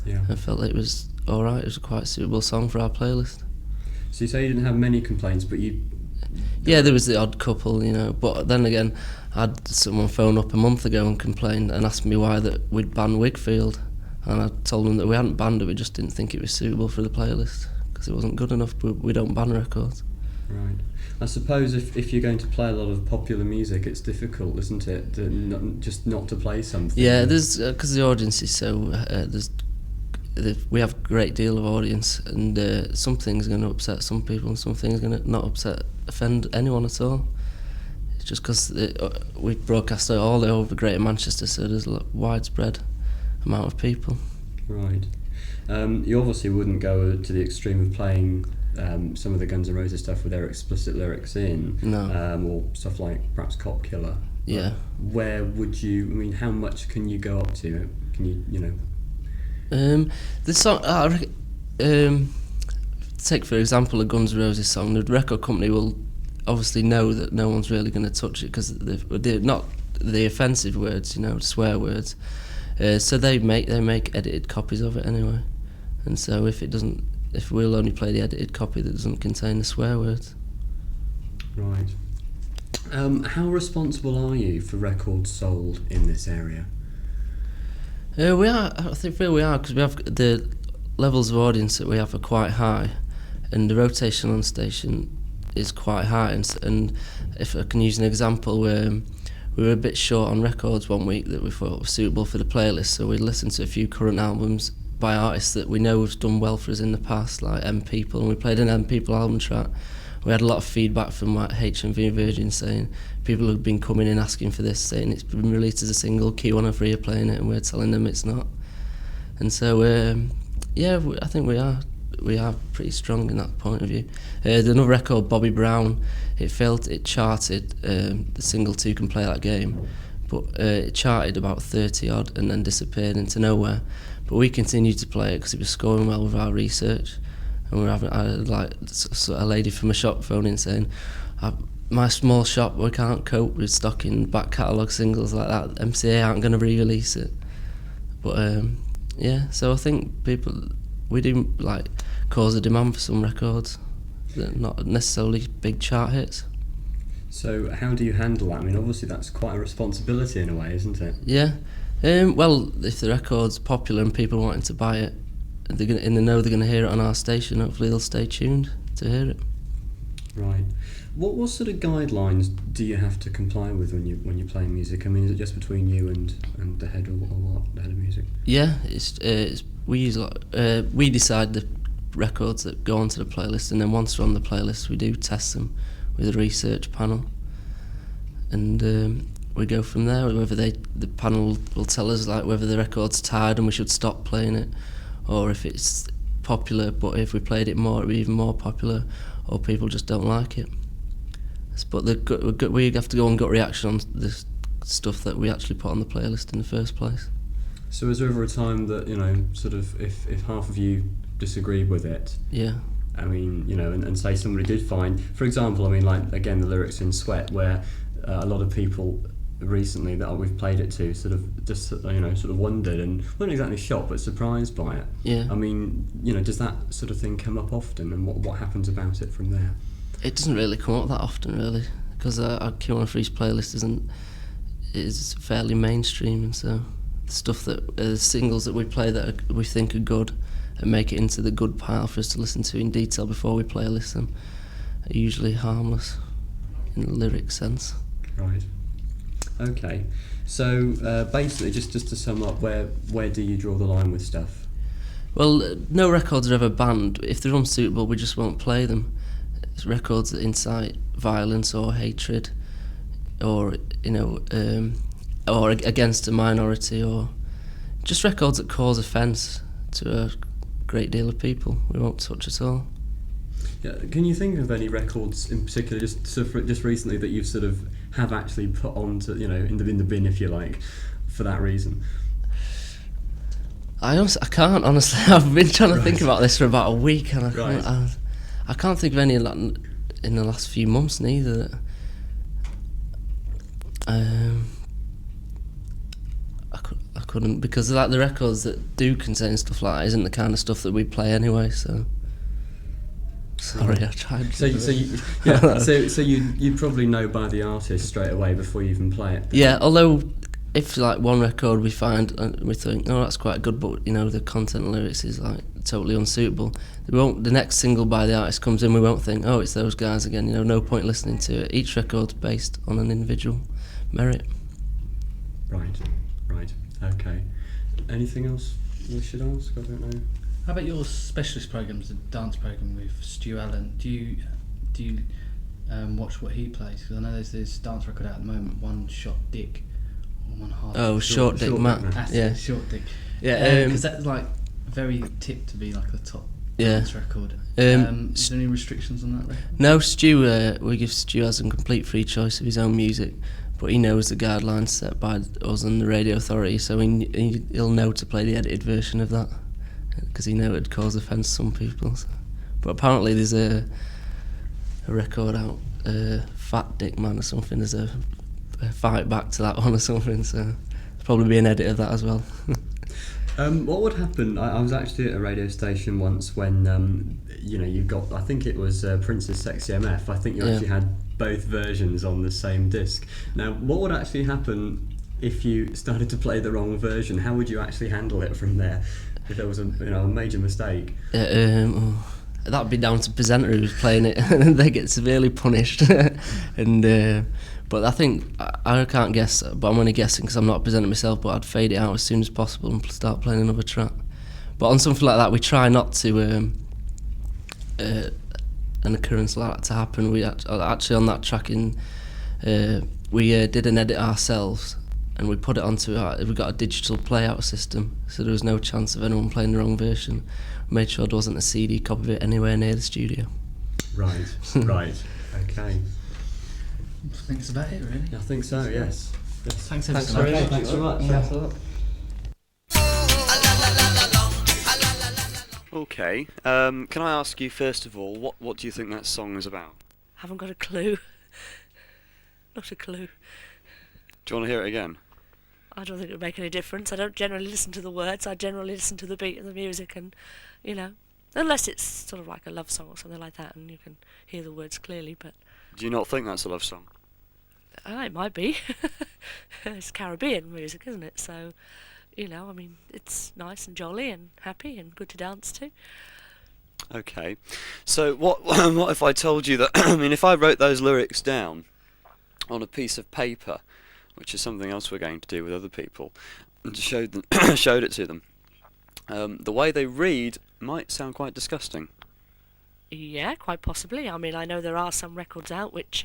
Yeah. I felt it was alright. It was a quite suitable song for our playlist. So you say you didn't have many complaints, but you... Yeah, there was the odd couple, but then again, I had someone phone up a month ago and complain and ask me why that we'd banned Wigfield. And I told them that we hadn't banned it, we just didn't think it was suitable for the playlist because it wasn't good enough. We don't ban records. Right. I suppose if you're going to play a lot of popular music, it's difficult, isn't it, not to play something? Yeah, there's because the audience is so we have a great deal of audience, and some things are going to upset some people, and some things are going to not offend anyone at all. It's just because we broadcast it all over Greater Manchester, so there's a widespread amount of people. Right. You obviously wouldn't go to the extreme of playing some of the Guns N' Roses stuff with their explicit lyrics in, no. Or stuff like perhaps Cop Killer. Yeah. Where would you? I mean, how much can you go up to? Can you? The song. Take for example a Guns N' Roses song. The record company will obviously know that no one's really going to touch it because they're not the offensive words, swear words. So they make edited copies of it anyway, and so if we'll only play the edited copy that doesn't contain the swear words. Right. How responsible are you for records sold in this area? We are. I feel we are, because we have the levels of audience that we have are quite high, and the rotation on station is quite high. And if I can use an example, we were a bit short on records one week that we thought were suitable for the playlist, so we listened to a few current albums by artists that we know have done well for us in the past, like M People, and we played an M People album track. We had a lot of feedback from like HMV and Virgin saying people have been coming in asking for this, saying it's been released as a single, Q103 are playing it, and we're telling them it's not. And so I think we are pretty strong in that point of view. Another record, Bobby Brown, it charted, the single Two Can Play That Game, but it charted about 30 odd and then disappeared into nowhere. But we continued to play it because it was scoring well with our research, and we were having a lady from a shop phoning saying, my small shop, we can't cope with stocking back catalogue singles like that, MCA aren't going to re-release it. But so I think we do like cause a demand for some records that are not necessarily big chart hits. So how do you handle that? I mean, obviously that's quite a responsibility in a way, isn't it? Yeah. Well, if the record's popular and people wanting to buy it, and they know they're going to hear it on our station, hopefully they'll stay tuned to hear it. Right. What sort of guidelines do you have to comply with when you're playing music? I mean, is it just between you and the head or what, the head of music? Yeah, we decide the records that go onto the playlist, and then once they're on the playlist, we do test them with a research panel, and we go from there. Whether the panel will tell us like whether the record's tired and we should stop playing it, or if it's popular, but if we played it more, it'd be even more popular, or people just don't like it. But we have to go on gut reaction on the stuff that we actually put on the playlist in the first place. So was there ever a time that, sort of, if half of you disagreed with it, Yeah. I mean, and say somebody did find, for example, I mean, like, again, the lyrics in Sweat, where a lot of people recently that we've played it to sort of just, sort of wondered and weren't exactly shocked but surprised by it. Yeah. I mean, does that sort of thing come up often, and what happens about it from there? It doesn't really come up that often, really, because our Q103's playlist is fairly mainstream, and so the stuff that the singles that we play that we think are good and make it into the good pile for us to listen to in detail before we playlist them are usually harmless in the lyric sense. Right. Okay. So basically, just to sum up, where do you draw the line with stuff? Well, no records are ever banned. If they're unsuitable, we just won't play them. It's records that incite violence or hatred, or or against a minority, or just records that cause offence to a great deal of people, we won't touch at all. Yeah. Can you think of any records in particular, just recently, that you've sort of have actually put onto, in the bin, if you like, for that reason? I can't, honestly. I've been trying to Right. think about this for about a week, and Right. I can't think of any in the last few months neither. I couldn't, because like the records that do contain stuff like that isn't the kind of stuff that we play anyway. So sorry, I tried. So you probably know by the artist straight away before you even play it. Yeah, although if like one record we find and we think, oh, that's quite good, but the content and lyrics is like totally unsuitable, the next single by the artist comes in, we won't think, oh, it's those guys again. No point listening to it. Each record's based on an individual merit. Right. Okay. Anything else we should ask? I don't know. How about your specialist programs, the dance program with Stu Allen? Do you watch what he plays? Because I know there's this dance record out at the moment, One Shot Dick, or One Hard. Oh, Short Dick Matt. That's Yeah. it, Short Dick. Yeah. Because that's like very tipped to be like a top Yeah. dance record. Is there any restrictions on that record? No, Stu. We give Stu as a complete free choice of his own music, but he knows the guidelines set by us and the radio authority, so he'll know to play the edited version of that, because he know it'd cause offence to some people. So. But apparently there's a record out, Fat Dick Man or something. There's a fight back to that one or something. So there'll probably be an edit of that as well. What would happen? I was actually at a radio station once when you got, I think it was Prince's Sexy MF. I think you actually had both versions on the same disc. Now, what would actually happen if you started to play the wrong version? How would you actually handle it from there if there was a major mistake? That'd be down to the presenter who's playing it, and they get severely punished. And but I think I can't guess, but I'm only guessing because I'm not a presenter myself. But I'd fade it out as soon as possible and start playing another track. But on something like that, we try not to an occurrence like that to happen. We actually on that track we did an edit ourselves, and we put it onto we got a digital playout system, so there was no chance of anyone playing the wrong version. We made sure there wasn't a CD copy of it anywhere near the studio. Right. Okay. I think that's about it, really. I think so. Yes. Thanks ever so very much. much. Thanks very much. Thanks a lot. Okay, can I ask you first of all, what do you think that song is about? Haven't got a clue. Not a clue. Do you want to hear it again? I don't think it would make any difference. I don't generally listen to the words. I generally listen to the beat of the music, and unless it's sort of like a love song or something like that, and you can hear the words clearly. But Do you not think that's a love song? it might be. It's Caribbean music, isn't it? So, it's nice and jolly and happy and good to dance to. Okay, so what what if I told you that, if I wrote those lyrics down on a piece of paper, which is something else we're going to do with other people, and showed it to them, the way they read might sound quite disgusting. Yeah, quite possibly. I know there are some records out which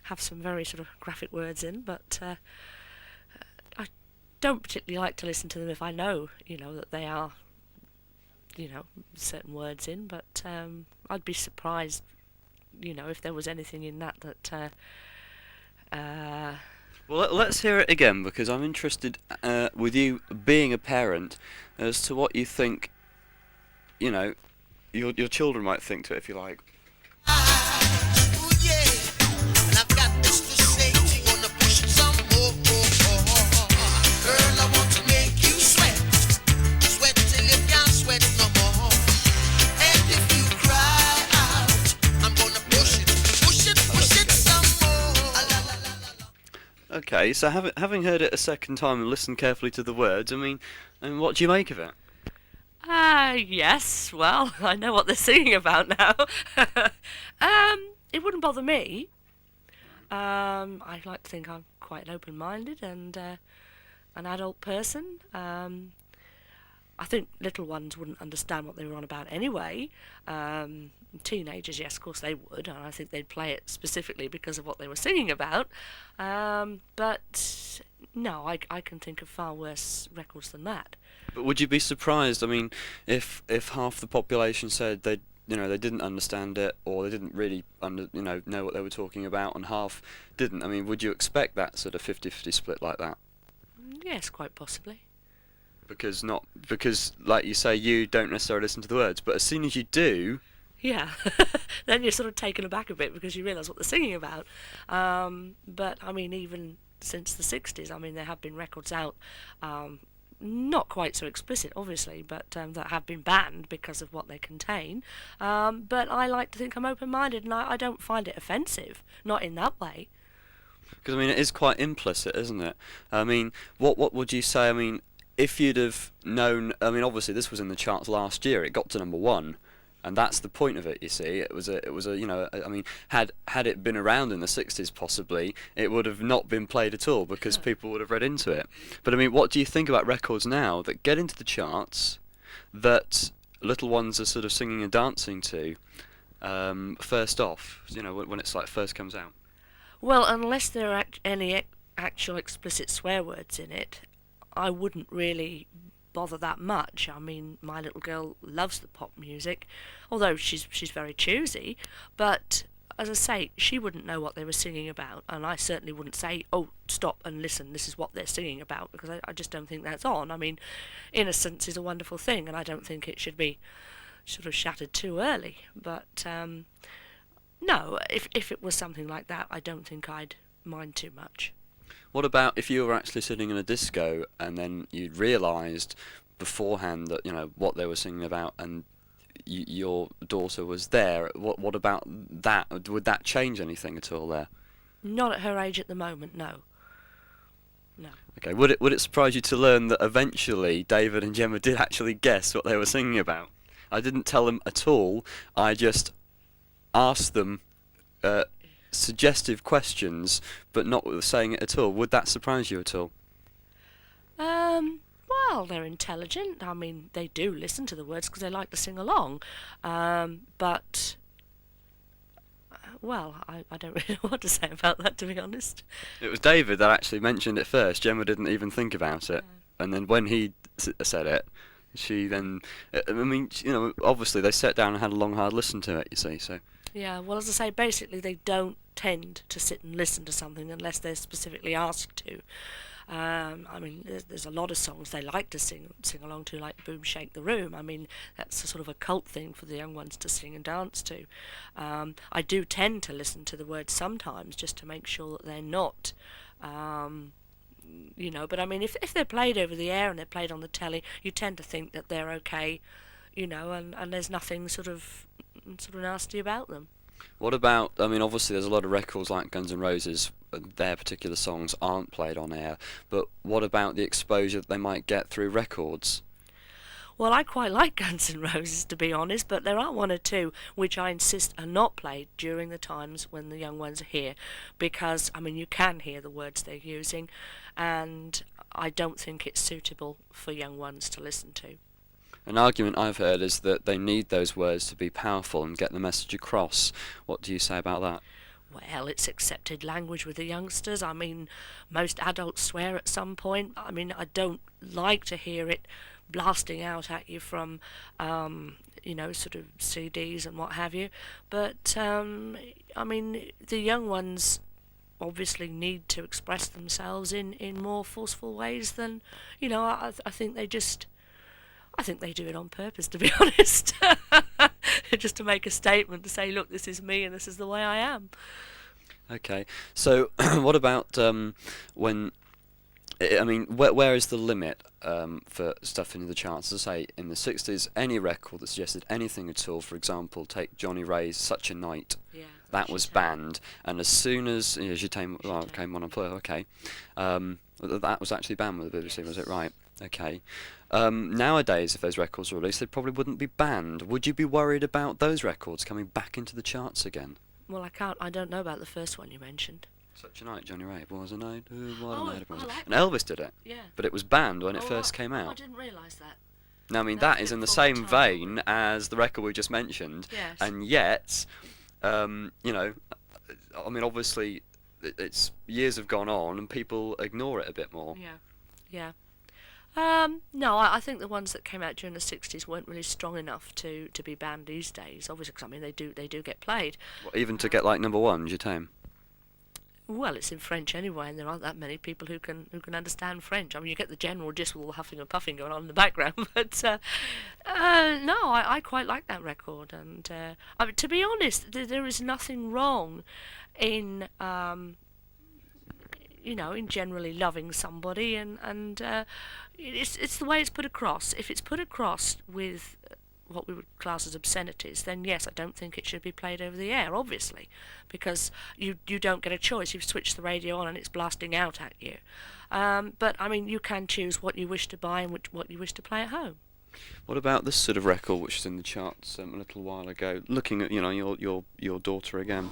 have some very sort of graphic words in, but I don't particularly like to listen to them if I know, that they are, certain words in. But I'd be surprised, if there was anything in that. Well, let's hear it again, because I'm interested with you being a parent, as to what you think, you know, your children might think to it, if you like. Okay, so having heard it a second time and listened carefully to the words, I mean, what do you make of it? Yes, well, I know what they're singing about now. It wouldn't bother me. I like to think I'm quite open-minded and an adult person. I think little ones wouldn't understand what they were on about anyway. Teenagers, yes, of course they would, and I think they'd play it specifically because of what they were singing about. But no, I can think of far worse records than that. But would you be surprised? I mean, if half the population said they didn't understand it, or they didn't really know what they were talking about, and half didn't. I mean, would you expect that sort of 50-50 split like that? Yes, quite possibly. Because like you say, you don't necessarily listen to the words, but as soon as you do. Yeah, then you're sort of taken aback a bit because you realise what they're singing about. But I mean, even since the 60s, I mean, there have been records out, not quite so explicit, obviously, but that have been banned because of what they contain. But I like to think I'm open-minded, and I don't find it offensive, not in that way. Because I mean, it is quite implicit, isn't it? I mean, what would you say? I mean, if you'd have known, I mean, obviously this was in the charts last year. It got to number 1. And that's the point of it, you see. It was a I mean, had it been around in the 60s, possibly, it would have not been played at all because people would have read into it. But I mean, what do you think about records now that get into the charts that little ones are sort of singing and dancing to, first off, when it's like first comes out? Well, unless there are any actual explicit swear words in it, I wouldn't really bother that much. I mean, my little girl loves the pop music, although she's very choosy, but as I say, she wouldn't know what they were singing about, and I certainly wouldn't say, oh, stop and listen, this is what they're singing about, because I just don't think that's on. I mean, innocence is a wonderful thing, and I don't think it should be sort of shattered too early, but no, if it was something like that, I don't think I'd mind too much. What about if you were actually sitting in a disco and then you'd realised beforehand that what they were singing about, and your daughter was there? What about that? Would that change anything at all there? Not at her age at the moment, no. No. Okay. Would it surprise you to learn that eventually David and Gemma did actually guess what they were singing about? I didn't tell them at all. I just asked them suggestive questions, but not saying it at all. Would that surprise you at all? Well, they're intelligent. I mean, they do listen to the words because they like to sing along. But, well, I don't really know what to say about that, to be honest. It was David that actually mentioned it first. Gemma didn't even think about it. And then when he said it, she then... I mean, obviously they sat down and had a long, hard listen to it, you see, so... Yeah, well, as I say, basically they don't tend to sit and listen to something unless they're specifically asked to. I mean, there's a lot of songs they like to sing along to, like Boom Shake the Room. I mean, that's a sort of a cult thing for the young ones to sing and dance to. I do tend to listen to the words sometimes just to make sure that they're not... but I mean, if they're played over the air and they're played on the telly, you tend to think that they're okay, and there's nothing sort of nasty about them. What about, I mean, obviously there's a lot of records like Guns N' Roses, their particular songs aren't played on air, but what about the exposure that they might get through records? Well, I quite like Guns N' Roses, to be honest, but there are one or two which I insist are not played during the times when the young ones are here, because, I mean, you can hear the words they're using, and I don't think it's suitable for young ones to listen to. An argument I've heard is that they need those words to be powerful and get the message across. What do you say about that? Well, it's accepted language with the youngsters. I mean, most adults swear at some point. I mean, I don't like to hear it blasting out at you from, sort of CDs and what have you. But, I mean, the young ones obviously need to express themselves in more forceful ways than, you know, I think they just, I think they do it on purpose, to be honest. Just to make a statement, to say, look, this is me and this is the way I am. Okay, so what about when, I mean, where is the limit for stuff in the charts? As I say, in the 60s, any record that suggested anything at all, for example, take Johnny Ray's Such a Night, Yeah, that was banned, and as soon as came on a play, okay, that was actually banned with the BBC, was it right? Okay. Nowadays, if those records were released, they probably wouldn't be banned. Would you be worried about those records coming back into the charts again? Well, I don't know about the first one you mentioned. Such a Night, Johnny Ray. Was a night. I like And Elvis did it. Yeah. But it was banned when it Oh, first came I out. didn't realise that. Now, I mean, That's that is in the before the same time. vein as the record we just mentioned. Yes. And yet, you know, I mean, obviously, it's years have gone on and people ignore it a bit more. Yeah. No, I think the ones that came out during the 60s weren't really strong enough to be banned these days. Obviously, 'cause, I mean, they do get played. Well, even to get like number one, do you tame? Well, it's in French anyway, and there aren't that many people who can understand French. I mean, you get the general gist with all the huffing and puffing going on in the background, but no, I quite like that record. And I mean, to be honest, there is nothing wrong in you know, in generally loving somebody, and it's the way it's put across. If it's put across with what we would class as obscenities, then yes, I don't think it should be played over the air, obviously, because you don't get a choice. You've switched the radio on and it's blasting out at you. But I mean, you can choose what you wish to buy and what you wish to play at home. What about this sort of record which was in the charts a little while ago? Looking at, you know, your daughter again.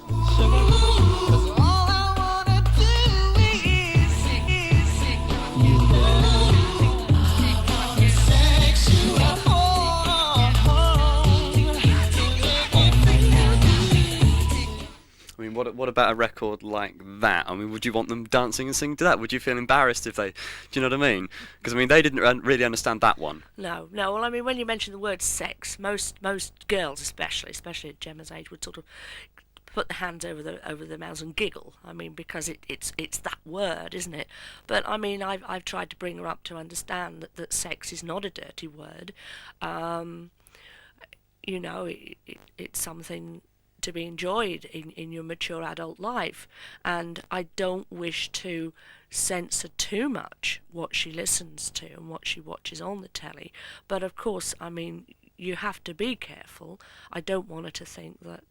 I mean, what about a record like that? I mean, would you want them dancing and singing to that? Would you feel embarrassed if they... Do you know what I mean? Because, I mean, they didn't really understand that one. No. Well, I mean, when you mention the word sex, most girls, especially at Gemma's age, would sort of put their hands over their mouths and giggle. I mean, because it's that word, isn't it? But I mean, I've tried to bring her up to understand that sex is not a dirty word. You know, it's something to be enjoyed in your mature adult life, and I don't wish to censor too much what she listens to and what she watches on the telly, but of course, I mean, you have to be careful. I don't want her to think that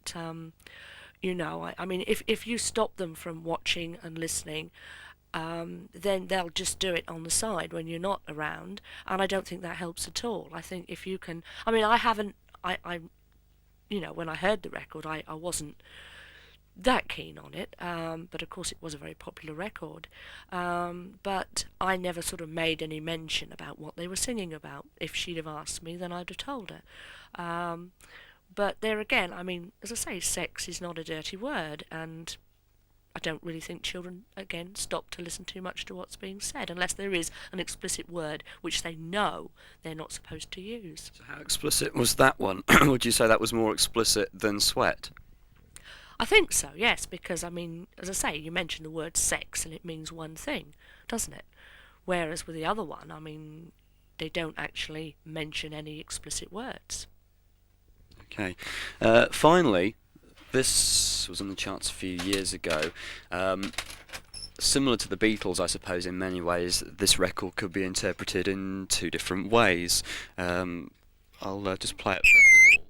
you know, I mean, if you stop them from watching and listening, then they'll just do it on the side when you're not around, and I don't think that helps at all. I think if you can, I mean, I you know, when I heard the record, I wasn't that keen on it, but of course it was a very popular record. But I never sort of made any mention about what they were singing about. If she'd have asked me, then I'd have told her. But there again, I mean, as I say, sex is not a dirty word, and I don't really think children, again, stop to listen too much to what's being said, unless there is an explicit word which they know they're not supposed to use. So how explicit was that one? Would you say that was more explicit than Sweat? I think so, yes, because, I mean, as I say, you mention the word sex and it means one thing, doesn't it? Whereas with the other one, I mean, they don't actually mention any explicit words. Okay. Finally, this was on the charts a few years ago. Similar to the Beatles, I suppose, in many ways, this record could be interpreted in two different ways. I'll just play it first of all.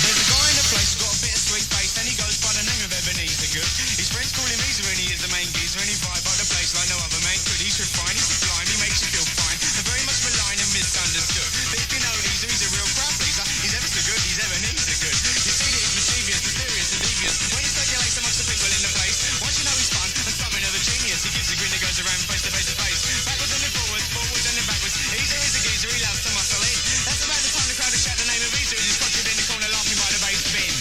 There's a guy in the place who's got a bit of sweet face, and he goes by the name of Ebenezer Good. His friends call him Easer, and he is the main geezer, and he vibe up the place like no other man could. He's refined, he's sublime, he makes you feel fine, and very much maligned and misunderstood. But if you know Easer, he's a real crowd pleaser. He's ever so good, he's Ebenezer Good. You see that he's mischievous, mysterious and devious. When he circulates amongst the people in the place, once you know he's fun and something of a genius, he gives a grin that goes around face to face to face. Backwards and then forwards, forwards and then backwards. Easer is a geezer, he loves to muscle in. That's about the time the crowd has shout the name of Easer as he's squatted in the corner laughing by the bass bin.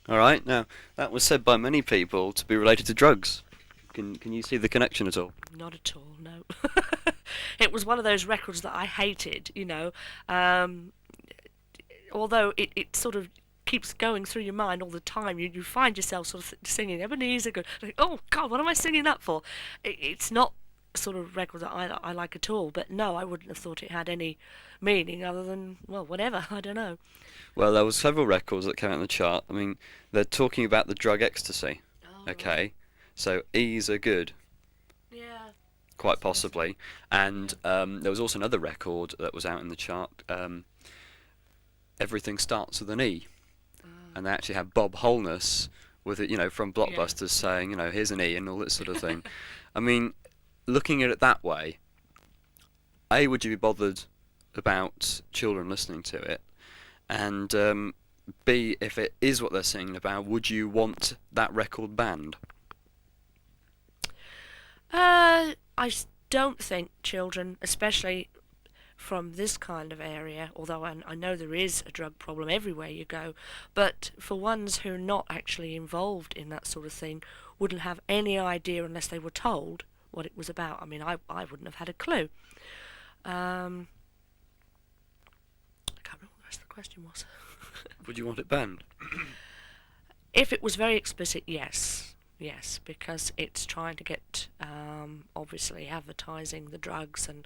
All right. Now, that was said by many people to be related to drugs. Can you see the connection at all? Not at all, no. It was one of those records that I hated, although it sort of keeps going through your mind all the time. You find yourself sort of singing Ebenezer, like, oh God, what am I singing that for? It's not a sort of record that I like at all, but no, I wouldn't have thought it had any meaning other than, well, whatever, I don't know. Well, there was several records that came out in the chart. I mean, they're talking about the drug ecstasy. Oh, Okay, so E's are good. Yeah. Quite possibly. And there was also another record that was out in the chart. Everything Starts with an E. And they actually had Bob Holness with it, from Blockbusters saying, here's an E and all this sort of thing. I mean, looking at it that way, A, would you be bothered about children listening to it? And B, if it is what they're singing about, would you want that record banned? Don't think children, especially from this kind of area, although I know there is a drug problem everywhere you go, but for ones who are not actually involved in that sort of thing, wouldn't have any idea unless they were told what it was about. I mean, I wouldn't have had a clue. I can't remember what the rest of the question was. Would you want it banned? If it was very explicit, yes, because it's trying to get, obviously, advertising the drugs and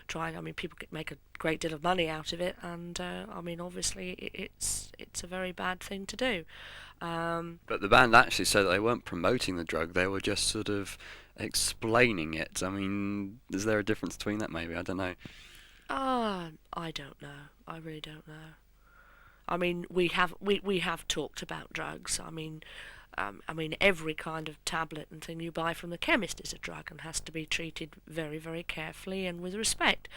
trying. I mean, people make a great deal of money out of it, and I mean, obviously, it's a very bad thing to do. But the band actually said that they weren't promoting the drug; they were just sort of explaining it. I mean, is there a difference between that? Maybe, I don't know. I don't know. I really don't know. I mean, we have talked about drugs. I mean, every kind of tablet and thing you buy from the chemist is a drug and has to be treated very, very carefully and with respect.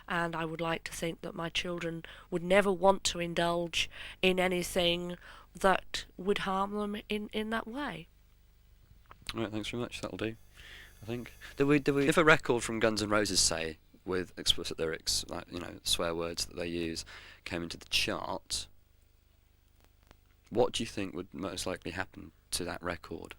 And I would like to think that my children would never want to indulge in anything that would harm them in that way. All right, thanks very much. That'll do, I think. Did we? If a record from Guns N' Roses, say, with explicit lyrics, like swear words that they use, came into the chart, what do you think would most likely happen to that record?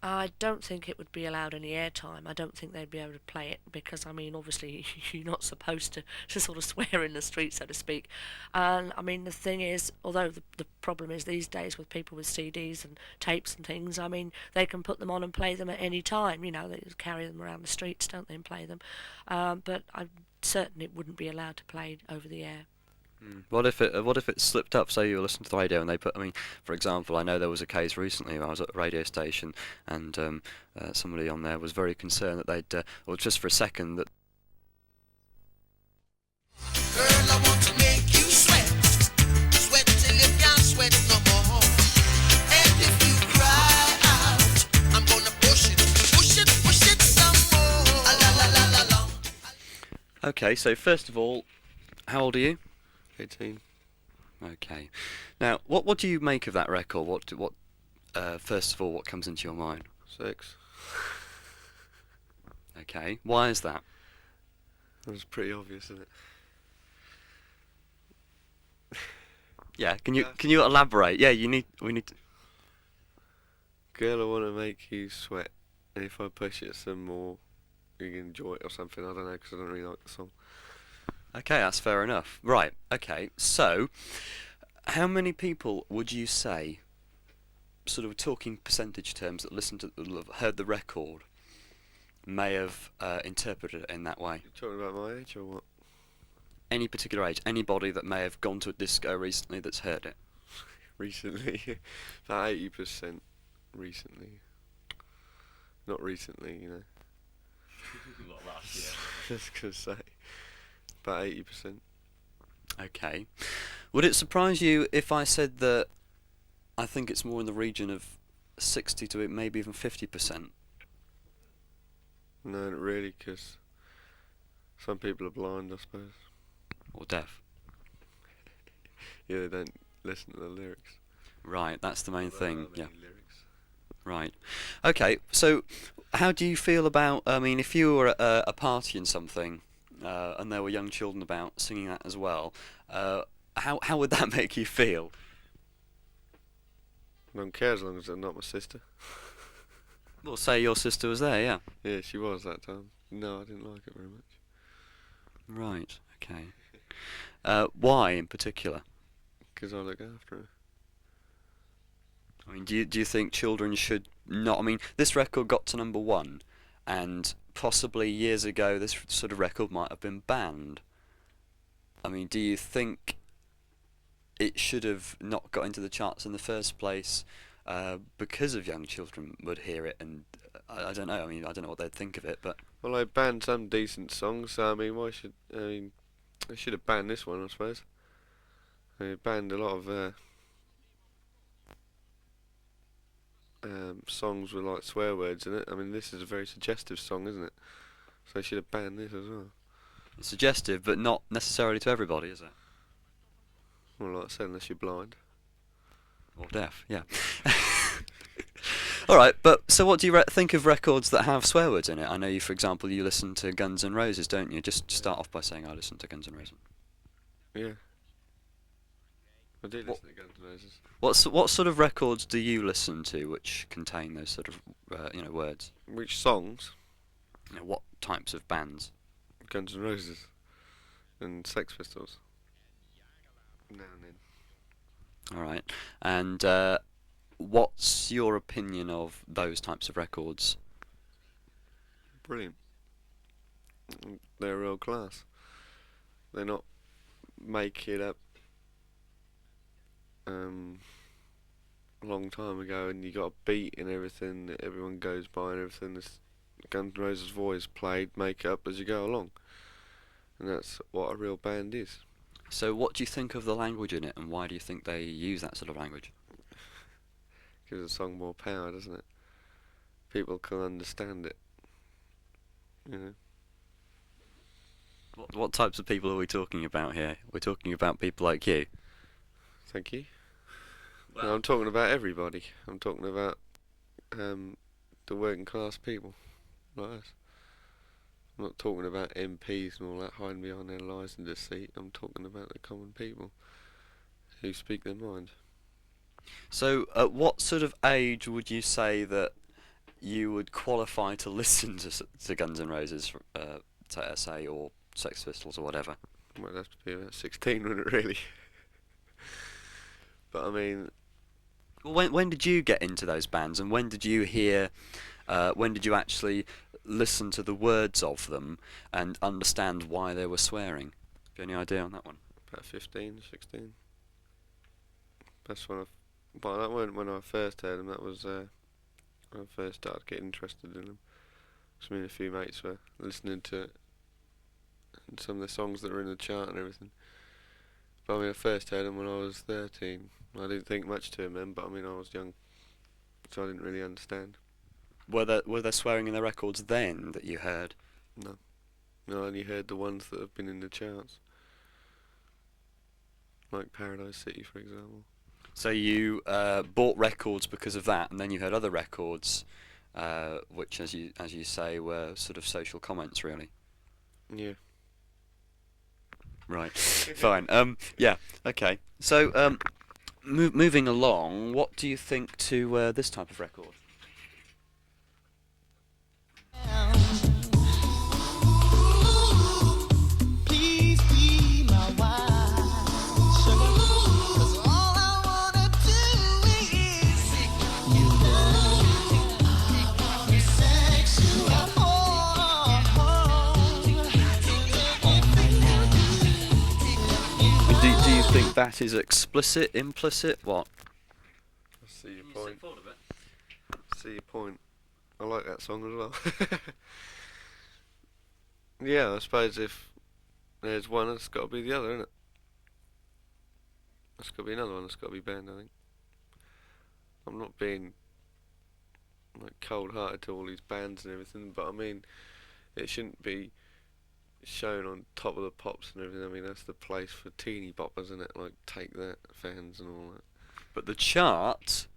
I don't think it would be allowed any airtime. I don't think they'd be able to play it because, I mean, obviously you're not supposed to sort of swear in the street, so to speak. And, I mean, the thing is, although the problem is these days with people with CDs and tapes and things, I mean, they can put them on and play them at any time. They just carry them around the streets, don't they, and play them. But I'm certain it wouldn't be allowed to play over the air. What if it slipped up? Say you were listening to the radio and they put. I mean, for example, I know there was a case recently where I was at a radio station and somebody on there was very concerned that they'd, or just for a second, that. Girl, I want to make you sweat, sweat till you can't sweat no more. And if you cry out, I'm gonna push it some more. La la la la la. Okay, so first of all, how old are you? 18. Okay. Now, what do you make of that record? What first of all, what comes into your mind? 6. Okay. Why is that? It was pretty obvious, isn't it? Yeah. Can you elaborate? Yeah. We need to. Girl, I want to make you sweat, and if I push it some more, you can enjoy it or something. I don't know, because I don't really like the song. Okay, that's fair enough. Right. Okay. So, how many people would you say, sort of talking percentage terms, that heard the record, may have interpreted it in that way? You're talking about my age or what? Any particular age? Anybody that may have gone to a disco recently that's heard it? Recently, about 80% recently. Not recently, Not last year. Just gonna say, about 80%. Okay. Would it surprise you if I said that I think it's more in the region of 60 to maybe even 50%? No, not really, because some people are blind, I suppose. Or deaf? Yeah, they don't listen to the lyrics. Right, that's the main thing. Yeah. Lyrics. Right. Okay, so how do you feel about, I mean, if you were at a party and something, and there were young children about singing that as well, how would that make you feel? I don't care as long as they're not my sister. Well, say your sister was there, yeah. Yeah, she was that time. No, I didn't like it very much. Right, okay. Why in particular? Because I look after her. I mean, do you think children should not? I mean, this record got to number one, and possibly years ago this sort of record might have been banned. I mean, do you think it should have not got into the charts in the first place because of young children would hear it? And I don't know. I mean, I don't know what they'd think of it, but Well, I banned some decent songs, so I mean, I should have banned this one, I suppose. I banned a lot of songs with like swear words in it. I mean, this is a very suggestive song, isn't it? So I should have banned this as well. it's suggestive, but not necessarily to everybody, is it? Well, like I said, unless you're blind. Or deaf, yeah. All right, but so what do you think of records that have swear words in it? I know you, for example, you listen to Guns N' Roses, don't you? Just start off by saying I listen to Guns N' Roses. Yeah. I do listen to Guns N' Roses. What sort of records do you listen to which contain those sort of words? Which songs? You know, what types of bands? Guns N' Roses and Sex Pistols. Now and then. All right, and what's your opinion of those types of records? Brilliant. They're real class. They're not make it up a long time ago, and you got a beat and everything that everyone goes by and everything. This Guns N' Roses voice played, make it up as you go along, and that's what a real band is. So what do you think of the language in it, and why do you think they use that sort of language? Gives the song more power, doesn't it? People can understand it. You know. What types of people are we talking about here? We're talking about people like you. Thank you. No, I'm talking about everybody. I'm talking about the working class people like us. I'm not talking about MPs and all that hiding behind their lies and deceit. I'm talking about the common people who speak their mind. So at what sort of age would you say that you would qualify to listen to Guns N' Roses, say, or Sex Pistols or whatever? Well, it'd have to be about 16, wouldn't it, really? But I mean, When did you get into those bands, and when did you hear? When did you actually listen to the words of them and understand why they were swearing? Have you any idea on that one? about 15, 16. That's when but that weren't when I first heard them. That was when I first started getting interested in them. So me and a few mates were listening to it, and some of the songs that were in the chart and everything. But I mean, I first heard them when I was 13. I didn't think much to them then, but I mean, I was young, so I didn't really understand. Were there swearing in the records then that you heard? No. I only heard the ones that have been in the charts. Like Paradise City, for example. So you bought records because of that, and then you heard other records, which, as you say, were sort of social comments, really. Yeah. Right. Fine. Yeah. Okay. So, moving along, what do you think to this type of record? Please be my wife, sugar. 'Cause all I wanna do is you love, sexual. Do you think that is explicit, implicit, what? I see your point. See your point. I like that song as well. Yeah, I suppose if there's one, it's got to be the other, isn't it? There's got to be another one that's got to be banned, I think. I'm not being like cold-hearted to all these bands and everything, but I mean, it shouldn't be shown on Top of the Pops and everything. I mean, that's the place for teeny boppers, isn't it? Like Take That fans and all that. But the chart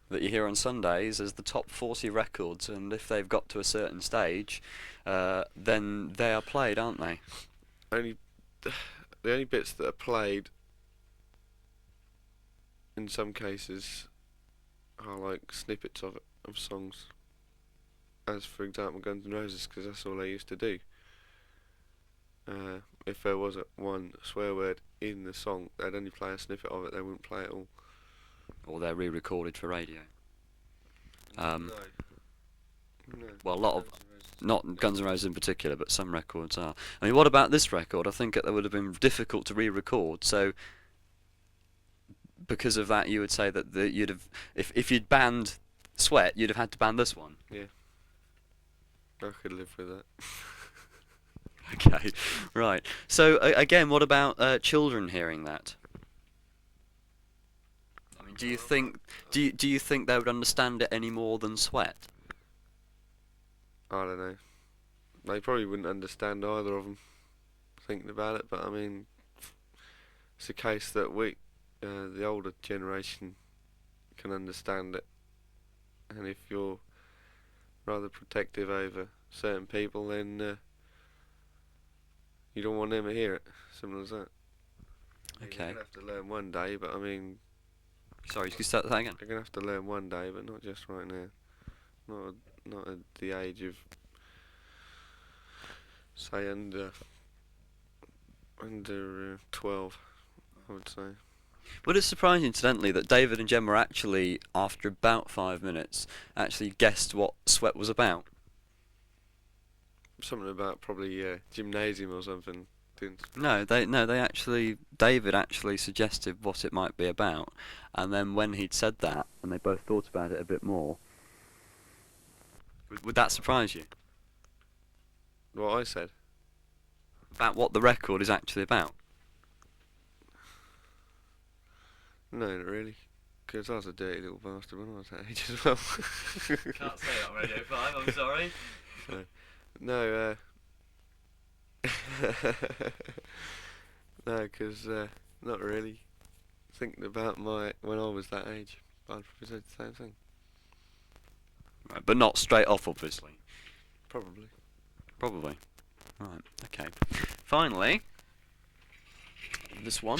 that you hear on Sundays is the top 40 records, and if they've got to a certain stage, then they are played, aren't they? The only bits that are played in some cases are like snippets of songs. as for example Guns N' Roses, because that's all they used to do. If there was one swear word in the song, they'd only play a snippet of it, they wouldn't play it all. Or they're re-recorded for radio. No. Well, a lot of, Guns N' Roses. not Guns N' Roses in particular, but some records are. I mean, what about this record? I think it would have been difficult to re-record, so because of that you would say that you'd have, if you'd banned Sweat, you'd have had to ban this one. Yeah. I could live with that. Okay, right. So again, what about children hearing that? I mean, do you think they would understand it any more than Sweat? I don't know. They probably wouldn't understand either of them, thinking about it. But I mean, it's a case that we, the older generation, can understand it. And if you're rather protective over certain people, then you don't want them to hear it. Simple as that. Okay. You're gonna have to learn one day, but I mean, Sorry, you can start that again. you're gonna have to learn one day, but not just right now. Not at the age of, say, under 12, I would say. Well, it's surprising, incidentally, that David and Gemma actually, after about 5 minutes, actually guessed what Sweat was about. Something about probably gymnasium or something. Didn't David actually suggested what it might be about, and then when he'd said that, and they both thought about it a bit more, would that surprise you? what I said? About what the record is actually about? No, not really. Because I was a dirty little bastard when I was that age as well. Can't say that on Radio 5, I'm sorry. No, no, because not really. Thinking about when I was that age, I'd probably said the same thing. Right, but not straight off, obviously. Probably. Probably. Right, okay. Finally, this one.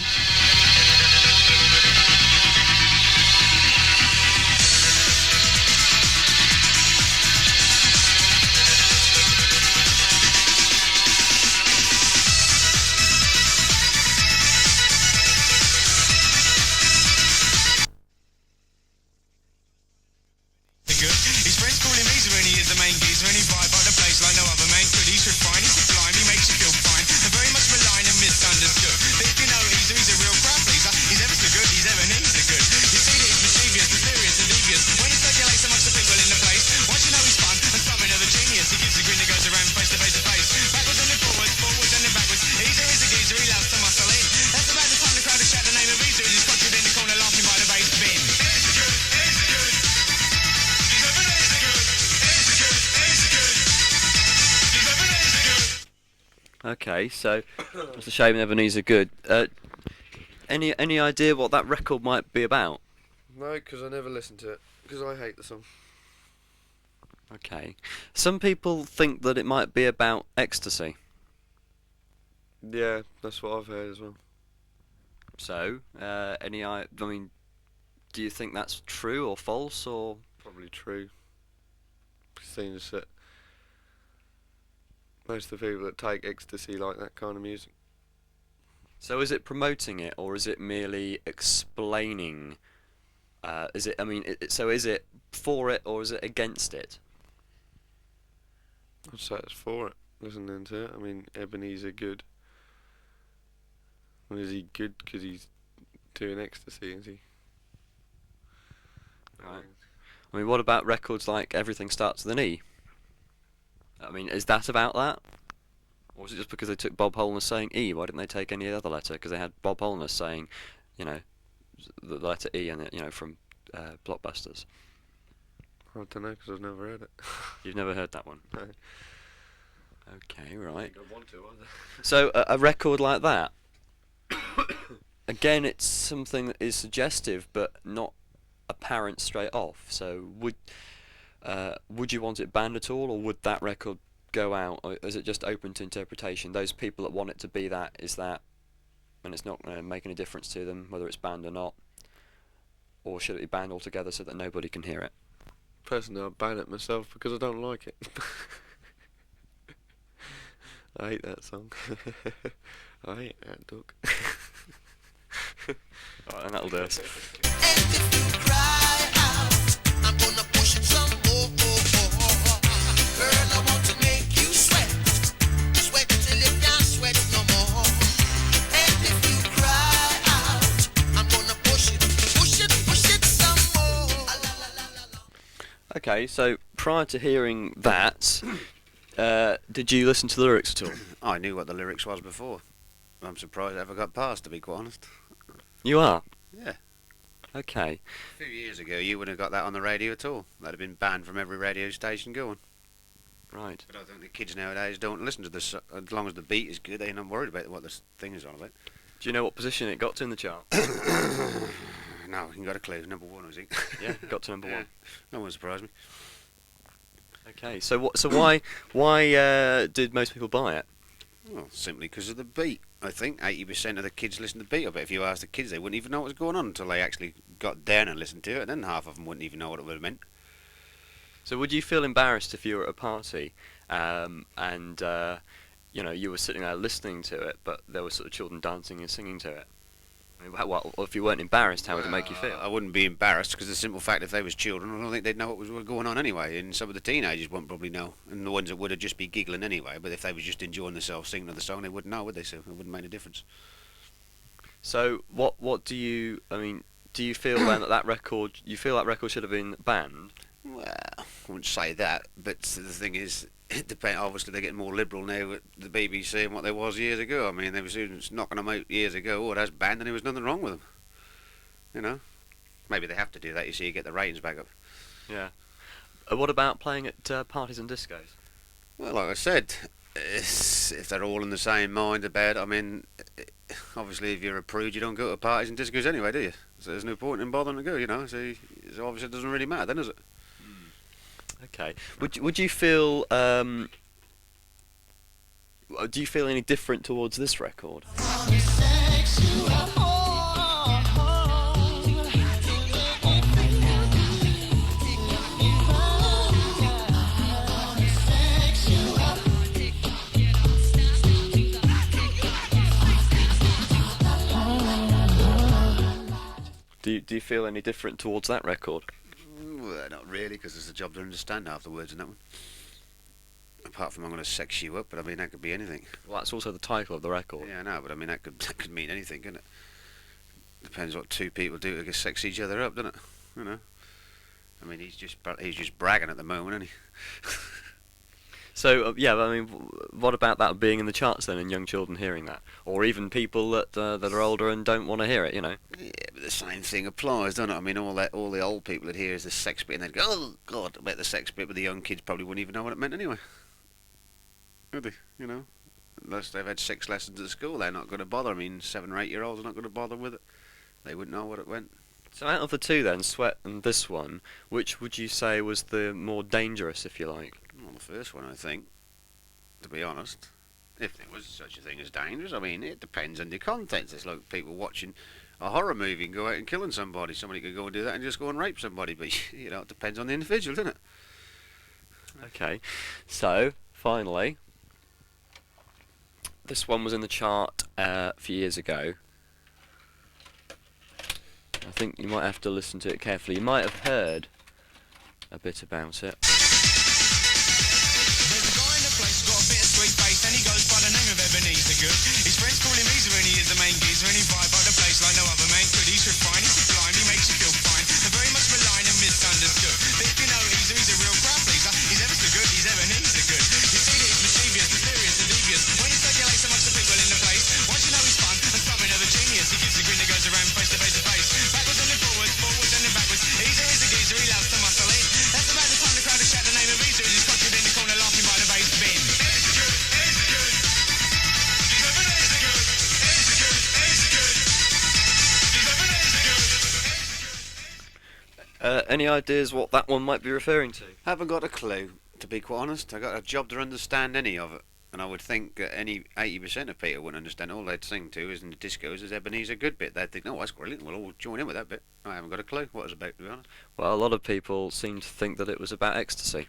Good. His friends call him Easer and he is the main geezer and he vibe up the place like no other man could. He's refined, he's sublime, he makes you feel fine and very much maligned and misunderstood. But if you know Easer, he's a real crowd pleaser. He's ever so good, he's ever neither good. You see that he's mischievous, mysterious and devious when he circulates amongst the people in the place. Once you know he's fun and something of a genius, he gives a grin that goes around face to face to face. Backwards and then forwards, forwards and then backwards. Easer is a geezer, he loves to muscle in. That's about the time the crowd has shout the name of Easer as he's conjured in the corner laughing by the bass bin. Easer good, Easer good. He's ever Easer good. Easer good, Easer good. He's ever Easer good. Okay, so it's a shame Ebenezer Good. Any idea what that record might be about? No, because I never listened to it. Because I hate the song. Okay. Some people think that it might be about ecstasy. Yeah, that's what I've heard as well. So, I mean, do you think that's true or false or? Probably true. Seems that most of the people that take ecstasy like that kind of music. So is it promoting it or is it merely explaining? Is it? I mean, so is it for it or is it against it? I'd say it's for it, listening to it. I mean, Ebenezer Good. And is he good because he's doing ecstasy, is he? Right. I mean, what about records like Everything Starts with an E? I mean, is that about that? Or is it just because they took Bob Holness saying E? Why didn't they take any other letter? Because they had Bob Holness saying, you know, the letter E and from Blockbusters. I don't know because I've never heard it. You've never heard that one? No. Okay, right. I want to either. So a record like that, again, it's something that is suggestive but not apparent straight off. So would you want it banned at all, or would that record go out, or is it just open to interpretation? Those people that want it to be that is that, and it's not going to make any difference to them whether it's banned or not, or should it be banned altogether so that nobody can hear it? Personally, I'd ban it myself because I don't like it. I hate that song. I hate that duck. Alright, and that'll do us. Okay, so prior to hearing that, did you listen to the lyrics at all? I knew what the lyrics was before. I'm surprised I ever got past, to be quite honest. You are? Yeah. Okay. A few years ago, you wouldn't have got that on the radio at all. That'd have been banned from every radio station going. Right. But I think the kids nowadays don't listen to this. As long as the beat is good, they're not worried about what this thing is on about. Do you know what position it got to in the chart? No, I haven't got a clue. Number one, I think. Yeah, got to number one. No one surprised me. Okay, so what? So why did most people buy it? Well, simply because of the beat. I think 80% of the kids listen to the beat. I bet if you asked the kids, they wouldn't even know what was going on until they actually got down and listened to it, and then half of them wouldn't even know what it would have meant. So would you feel embarrassed if you were at a party and you were sitting there listening to it, but there were sort of children dancing and singing to it? I mean, well, if you weren't embarrassed, how would it make you feel? I wouldn't be embarrassed because the simple fact if they was children, I don't think they'd know what was going on anyway, and some of the teenagers wouldn't probably know, and the ones that would have just be giggling anyway, but if they was just enjoying themselves singing to the song, they wouldn't know, would they? So it wouldn't make a difference. So what do you, I mean, do you feel then that record, you feel that record should have been banned? Well, I wouldn't say that, but the thing is, it depends. Obviously, they're getting more liberal now with the BBC and what there was years ago. I mean, they were knocking them out years ago. Oh, that's banned, and there was nothing wrong with them. You know, maybe they have to do that. You see, you get the ratings back up. Yeah. What about playing at parties and discos? Well, like I said, if they're all in the same mind about it, I mean, obviously, if you're a prude, you don't go to parties and discos anyway, do you? So there's no point in bothering to go. You know, so obviously it doesn't really matter, then, does it? Okay. Would you feel do you feel any different towards this record? Do you feel any different towards that record? Well, not really, because it's a job to understand half the words in that one. Apart from I'm going to sex you up, but I mean that could be anything. Well, that's also the title of the record. Yeah, I know, but I mean that could mean anything, couldn't it? Depends what two people do to sex each other up, doesn't it? You know. I mean he's just bragging at the moment, isn't he? So yeah, I mean, what about that being in the charts then, and young children hearing that, or even people that are older and don't want to hear it, you know? Yeah, but the same thing applies, doesn't it? I mean, all the old people that hear is the sex bit, and they'd go, "Oh God," about the sex bit, but the young kids probably wouldn't even know what it meant anyway, would they? You know, unless they've had sex lessons at school, they're not going to bother. I mean, 7 or 8 year olds are not going to bother with it. They wouldn't know what it meant. So out of the two then, Sweat and this one, which would you say was the more dangerous, if you like? Well, the first one, I think. To be honest, if there was such a thing as dangerous, I mean, it depends on the contents. It's like people watching a horror movie and go out and killing somebody. Somebody could go and do that and just go and rape somebody, but you know, it depends on the individual, doesn't it? Okay, so finally, this one was in the chart a few years ago. I think you might have to listen to it carefully. You might have heard a bit about it. And he goes by the name of Ebenezer Good. His friends call him Easer and he is the main geezer. And he vibe up the place like no other man could. He's refined, he's sublime, he makes you feel fine. And very much maligned and misunderstood. But if you know Easer, he's a real crowd pleaser. He's ever so good, he's Ebenezer Good. You see that he's mischievous, mysterious and devious. When he circulates amongst the people in the place, once you know he's fun and something of a genius, he gives a grin that goes around face to face to face. Backwards and then forwards, forwards and then backwards. Easer is a geezer, he loves to muscle in. That's about the time the crowd has shout the name of Easer as he's conjured in the corner laughing by the bass bin. Any ideas what that one might be referring to? Haven't got a clue, to be quite honest. I got a job to understand any of it. And I would think that any 80% of people wouldn't understand. All they'd sing to is in the discos is Ebenezer Good bit. They'd think, oh, that's brilliant, we'll all join in with that bit. I haven't got a clue what it's about, to be honest. Well, a lot of people seem to think that it was about ecstasy.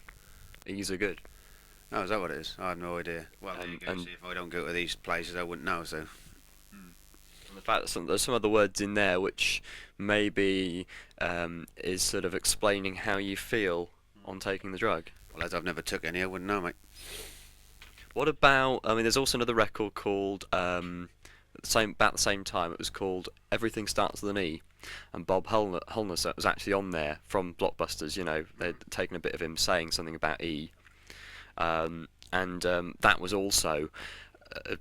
Ease are good. Oh, is that what it is? I have no idea. Well, there you go. and See, if I don't go to these places, I wouldn't know, so... And the fact that there's some other words in there which maybe is sort of explaining how you feel on taking the drug. Well, as I've never took any, I wouldn't know, mate. What about? I mean, there's also another record called about the same time. It was called "Everything Starts with an E," and Bob Holness was actually on there from Blockbusters. You know, they'd taken a bit of him saying something about E, and that was also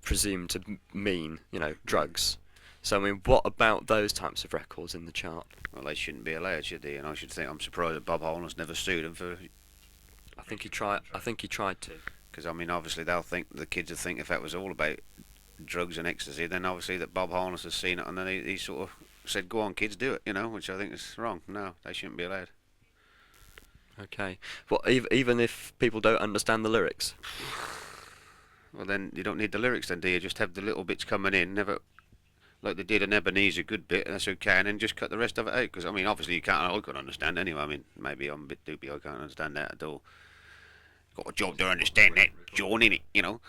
presumed to mean, you know, drugs. So I mean, what about those types of records in the chart? Well, they shouldn't be allowed, should they? And I should think I'm surprised that Bob Holness never sued them for... I think he tried to. Because, I mean, obviously the kids will think if that was all about drugs and ecstasy, then obviously that Bob Holness has seen it and then he sort of said, go on kids, do it, you know, which I think is wrong. No, they shouldn't be allowed. Okay. Well, even if people don't understand the lyrics? Well, then you don't need the lyrics then, do you? Just have the little bits coming in, never... Like they did an Ebenezer Good bit, and that's okay, and then just cut the rest of it out. Because, I mean, obviously you can't... I can't understand anyway. I mean, maybe I'm a bit doopy, I can't understand that at all. Got a job to understand that, John, innit, you know?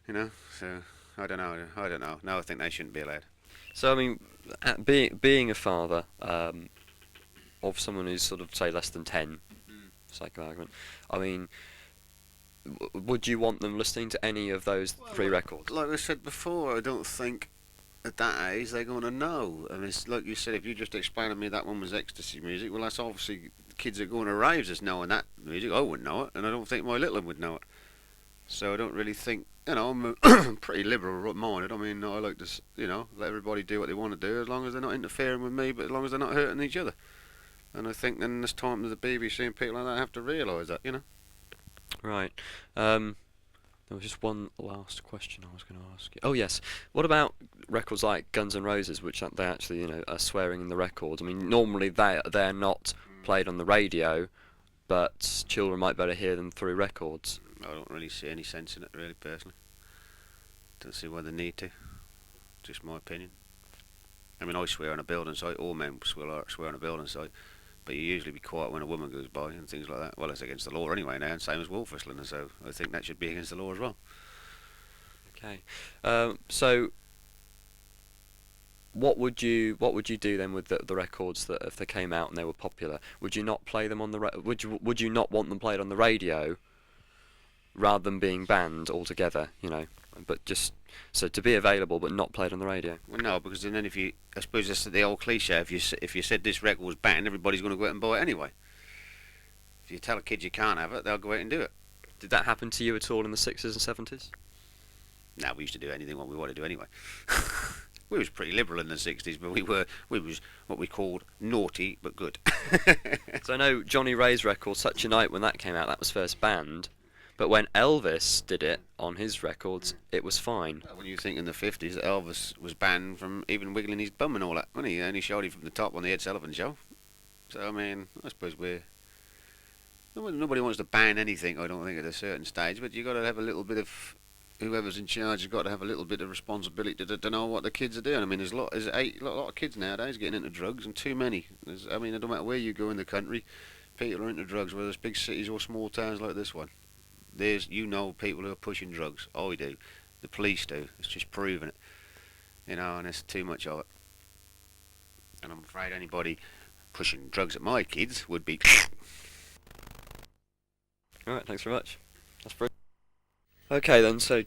You know, so... I don't know. No, I think they shouldn't be allowed. So, I mean, being a father of someone who's sort of, say, less than 10, sake of argument, I mean, would you want them listening to any of those three records? Like I said before, I don't think at that age they're going to know. I mean, it's like you said, if you just explained to me that one was ecstasy music, well, that's obviously kids that are going to raves that's knowing that music. I wouldn't know it, and I don't think my little one would know it. So I don't really think, you know, I'm pretty liberal-minded. I mean, I like to, you know, let everybody do what they want to do as long as they're not interfering with me, but as long as they're not hurting each other. And I think then there's time that the BBC and people like that have to realise that, you know. Right. There was just one last question I was going to ask you. Oh yes. What about records like Guns N' Roses, which they actually, you know, are swearing in the records? I mean, normally they're not played on the radio, but children might better hear them through records. I don't really see any sense in it, really, personally. Don't see why they need to. Just my opinion. I mean, I swear on a building site. All men swear on a building site. But you usually be quiet when a woman goes by and things like that. Well, it's against the law anyway now, and same as wolf whistling, so I think that should be against the law as well. Okay. So, what would you do then with the records that if they came out and they were popular? Would you not play them on the would you not want them played on the radio, rather than being banned altogether? You know, but just so to be available but not played on the radio. Well, no, because then I suppose that's the old cliche. If you said this record was banned, everybody's going to go out and buy it anyway. If you tell a kid you can't have it, they'll go out and do it. Did that happen to you at all in the 60s and 70s? No, we used to do anything what we wanted to do anyway. We was pretty liberal in the 60s, but we was what we called naughty but good. So I know Johnny Ray's record, Such a Night, when that came out, that was first banned. But when Elvis did it on his records, it was fine. When you think in the 50s, Elvis was banned from even wiggling his bum and all that, wasn't he? He only showed him from the top on the Ed Sullivan Show. So, I mean, I suppose nobody wants to ban anything, I don't think, at a certain stage, but you've got to have a little bit of... Whoever's in charge has got to have a little bit of responsibility to know what the kids are doing. I mean, there's a lot of kids nowadays getting into drugs, and too many. I mean, it don't matter where you go in the country, people are into drugs, whether it's big cities or small towns like this one. You know people who are pushing drugs. I do. The police do. It's just proving it. You know, and there's too much of it. And I'm afraid anybody pushing drugs at my kids would be... Alright, thanks very much. That's brilliant. Okay then, so...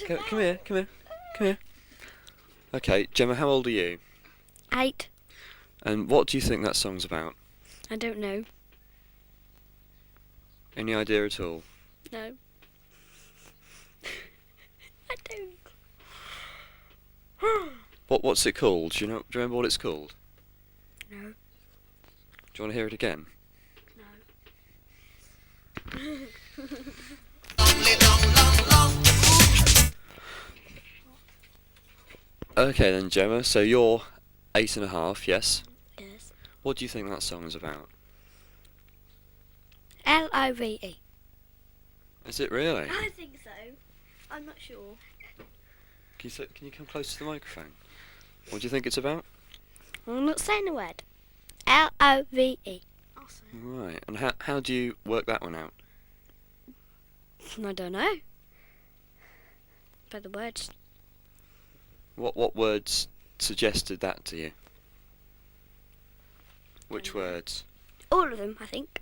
Come here. Okay, Gemma, how old are you? 8. And what do you think that song's about? I don't know. Any idea at all? No. I don't. What's it called? Do you remember what it's called? No. Do you want to hear it again? Okay then, Gemma, so you're 8.5, yes? Yes. What do you think that song is about? Love. Is it really? I think so. I'm not sure. Can you come close to the microphone? What do you think it's about? I'm not saying a word. Love. Right. And how do you work that one out? I don't know. By the words. What words suggested that to you? Which words? All of them, I think.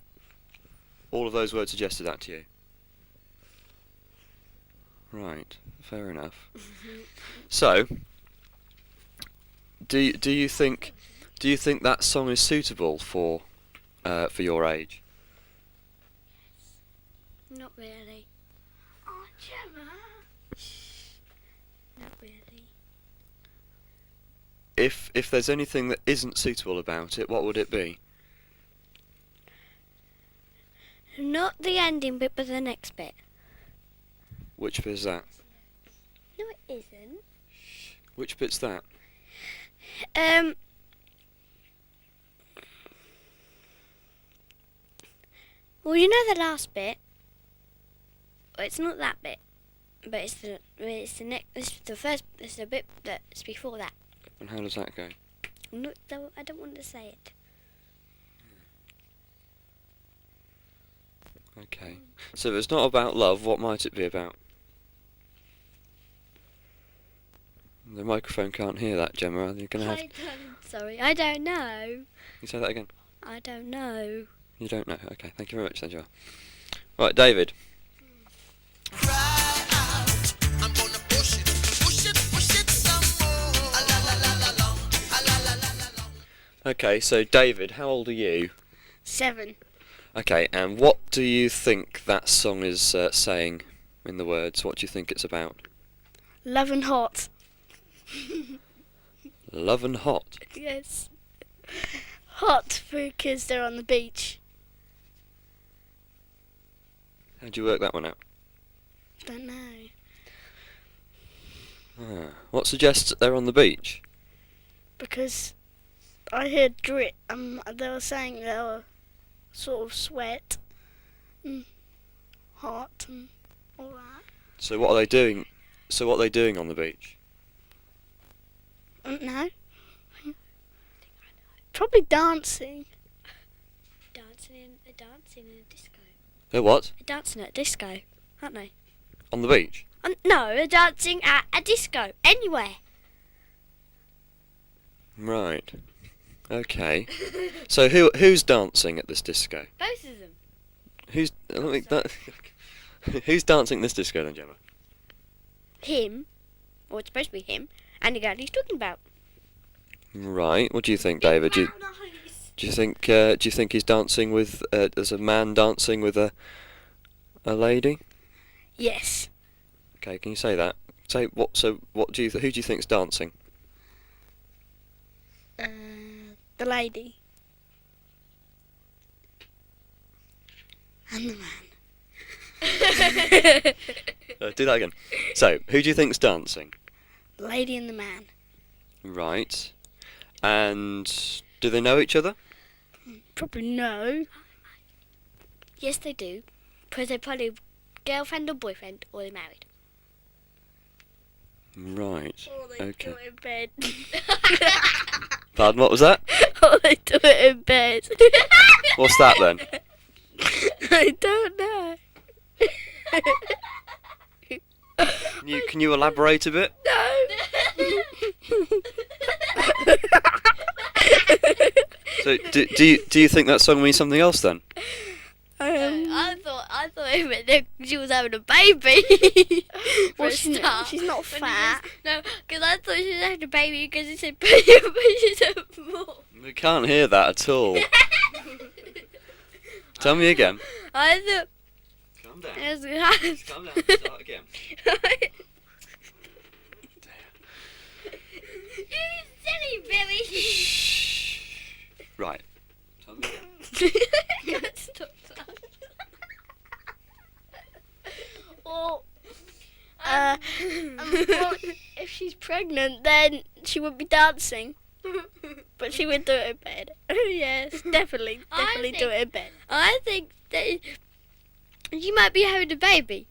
All of those words suggested that to you. Right. Fair enough. So, do you think that song is suitable for your age? Not really. Oh, Gemma. Not really. If there's anything that isn't suitable about it, what would it be? Not the ending bit, but the next bit. Which bit is that? No, it isn't. Which bit's that? Well, you know the last bit. Well, it's not that bit, but it's the next. This is the bit that's before that. And how does that go? I don't want to say it. Okay. So if it's not about love, what might it be about? The microphone can't hear that, Gemma. You're gonna have. Sorry, I don't know. You say that again. I don't know. You don't know. Okay. Thank you very much, then, Gemma. Right, David. Okay, so David, how old are you? 7. Okay, and what do you think that song is saying in the words? What do you think it's about? Love and hot. Love and hot. Yes. Hot because they're on the beach. How'd you work that one out? Don't know. What suggests that they're on the beach? Because I heard drip. They were saying they were sort of sweat, and hot, and all that. So what are they doing? So what are they doing on the beach? No. Probably dancing. Dancing in a disco. They're what? They're dancing at a disco, aren't they? On the beach? No, they're dancing at a disco. Anywhere. Right. Okay. So who's dancing at this disco? Both of them. Who's dancing at this disco then, Gemma? Him, or it's supposed to be him, and the girl he's talking about. Right. What do you think, David? Do you think he's dancing with as a man dancing with a lady? Yes. Okay. Can you say that? Say what? So what do you? Who do you think's dancing? The lady. And the man. Do that again. So who do you think's dancing? The lady and the man. Right. And do they know each other? Probably no. Yes, they do. Because they're probably girlfriend or boyfriend, or they're married. Right. Or they Okay. do it in bed. Pardon, what was that? Or they do it in bed. What's that then? I don't know. Can you elaborate a bit? No. So do you think that song means something else then? I thought it meant that she was having a baby. Well, she's not fat. No, because I thought she was having a baby because it said she's a more. We can't hear that at all. Tell me again. I thought. Calm down. It Calm down. Start again. You silly Billy. Right. Tell me again. Stop that. Well, if she's pregnant, then she would be dancing. But she would do it in bed. Yes, definitely do it in bed. I think that You might be having a baby.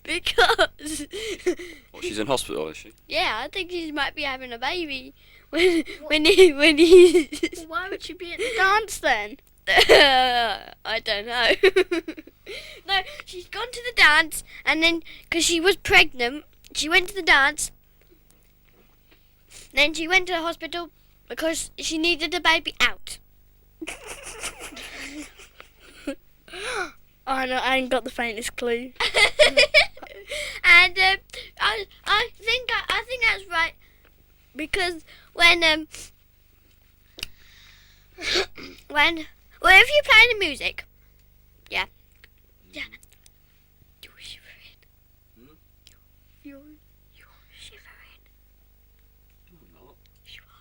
Because What, she's in hospital, is she? yeah, I think she might be having a baby when he Why would she be at the dance then? I don't know. No, she's gone to the dance, and then because she was pregnant, she went to the dance. Then she went to the hospital because she needed the baby out. I know, I ain't got the faintest clue. And I think that's right, because when if you play the music, yeah, you're shivering. You're shivering. No, I'm not.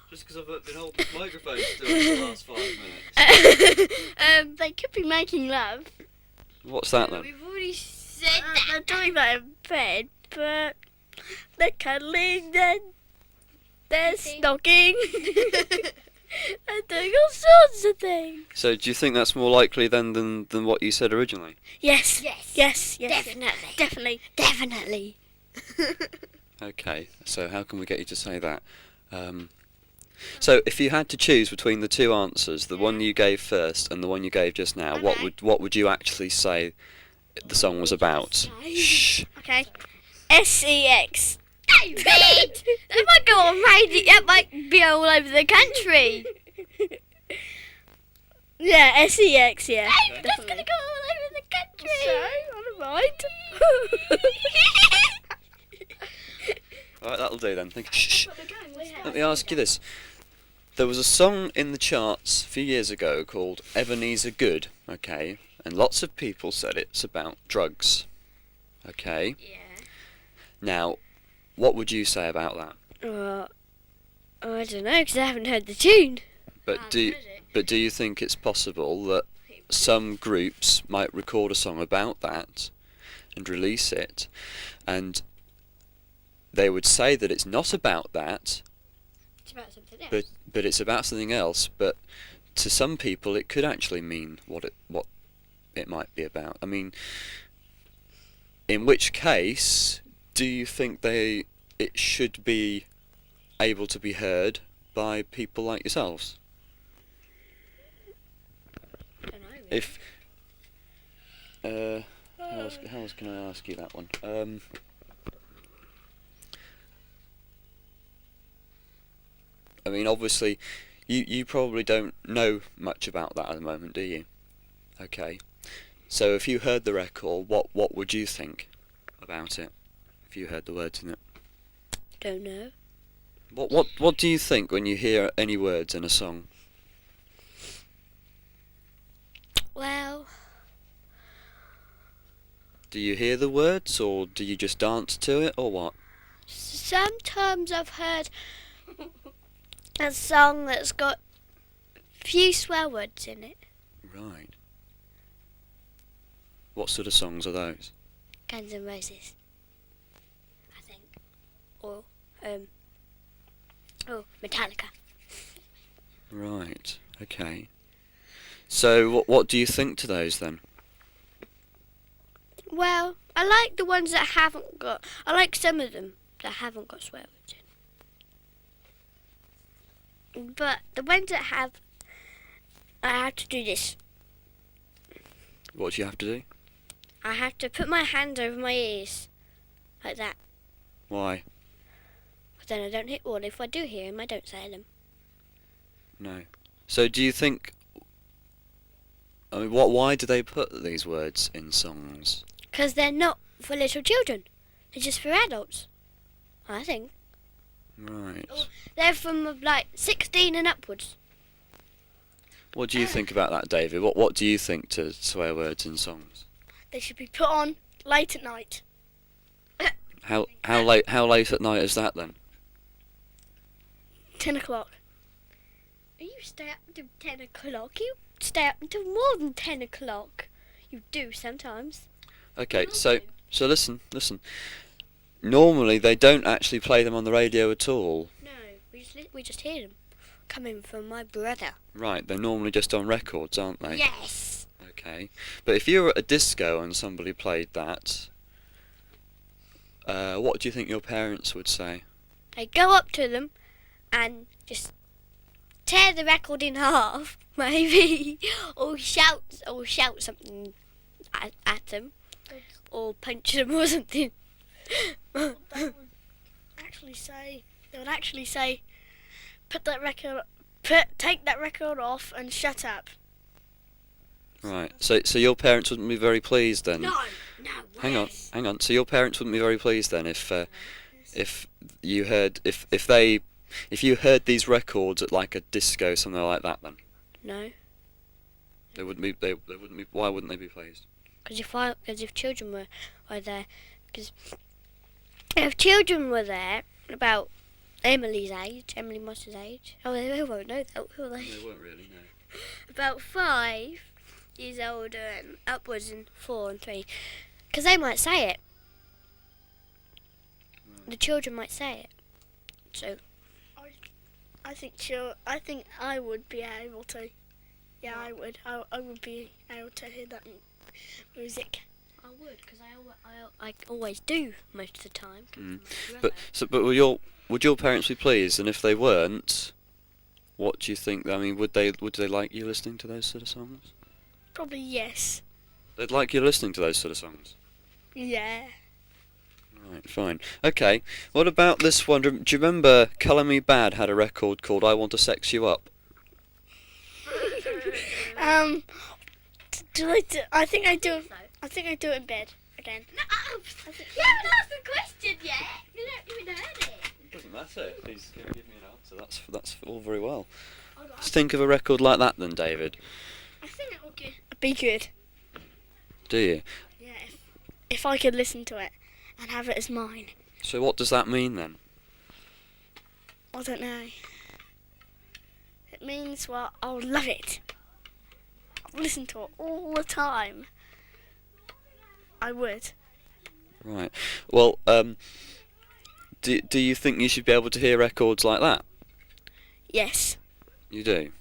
Just because I've been holding this microphone still for the last 5 minutes. They could be making love. What's that then? We've already said that. They're doing that in bed, but they're cuddling, they're snogging. They're doing all sorts of things. So do you think that's more likely then than what you said originally? Yes. Yes. Definitely. Okay, so how can we get you to say that? So if you had to choose between the two answers, the one you gave first and the one you gave just now, what would you actually say the song was about? Shh. Okay. SEX. David! That might go on radio. That might be all over the country. Yeah, SEX, yeah. David, that's going to go all over the country. So, I don't mind. Alright, that'll do then. Shh. Let me ask you this. There was a song in the charts a few years ago called Ebenezer Good, okay? And lots of people said it's about drugs, okay? Yeah. Now, what would you say about that? I don't know, because I haven't heard the tune. But do you think it's possible that some groups might record a song about that and release it, and they would say that it's not about that, It's about something else. but it's about something else, but to some people it could actually mean what it might be about. I mean, in which case, do you think it should be able to be heard by people like yourselves? I don't know. Really. If how else can I ask you that one? I mean, obviously, you probably don't know much about that at the moment, do you? Okay. So if you heard the record, what would you think about it? If you heard the words in it? Don't know. What do you think when you hear any words in a song? Well, Do you hear the words, or do you just dance to it, or what? sometimes I've heard a song that's got few swear words in it. Right. What sort of songs are those? Guns N' Roses, I think. Or, Metallica. Right. Okay. So what do you think to those then? Well, I like the ones that haven't got... I like some of them that haven't got swear words in. But the ones that have... I have to do this. What do you have to do? I have to put my hands over my ears. Like that. Why? But then I don't hear... Well, if I do hear them, I don't say them. No. So do you think... I mean, why do they put these words in songs? Because they're not for little children. They're just for adults. I think. Right. They're from, like, 16 and upwards. What do you think about that, David? What do you think to swear words in songs? They should be put on late at night. How late at night is that then? 10 o'clock. You stay up until 10 o'clock. You stay up until more than 10 o'clock. You do sometimes. Okay, so listen. Normally they don't actually play them on the radio at all. No, we just hear them coming from my brother. Right, they're normally just on records, aren't they? Yes. Okay. But if you were at a disco and somebody played that, what do you think your parents would say? I go up to them and just tear the record in half, maybe, or shout something at them, or punch them or something. They would actually say, take that record off and shut up. Right. So your parents wouldn't be very pleased then. No. Hang on. So your parents wouldn't be very pleased then if you heard if you heard these records at like a disco, something like that. Then No, they wouldn't be. They wouldn't be. Why wouldn't they be pleased? because if children were there, because if children were there about Emily Moss's age, they won't know that, will they? They won't really know. About 5 years older and upwards, and 4 and 3, because they might say it. The children might say it. So I think I would be able to. Yeah, I would. I would be able to hear that music. I would, because I always do most of the time. But would your parents be pleased? And if they weren't, what do you think? I mean, would they like you listening to those sort of songs? Probably yes. They'd like you listening to those sort of songs. Yeah. Right, fine. Okay. What about this one? Do you remember Colour Me Bad had a record called "I Want to Sex You Up"? I think I do. I think I do it in bed again. No, you haven't asked the question yet. You don't even heard it. It doesn't matter. Please give me an answer. That's all very well. Let's think of a record like that then, David. I think it would be good. Do you? Yeah, if I could listen to it and have it as mine. So what does that mean then? I don't know. It means, well, I'll love it. I'll listen to it all the time. I would. Right. Well, do you think you should be able to hear records like that? Yes. You do?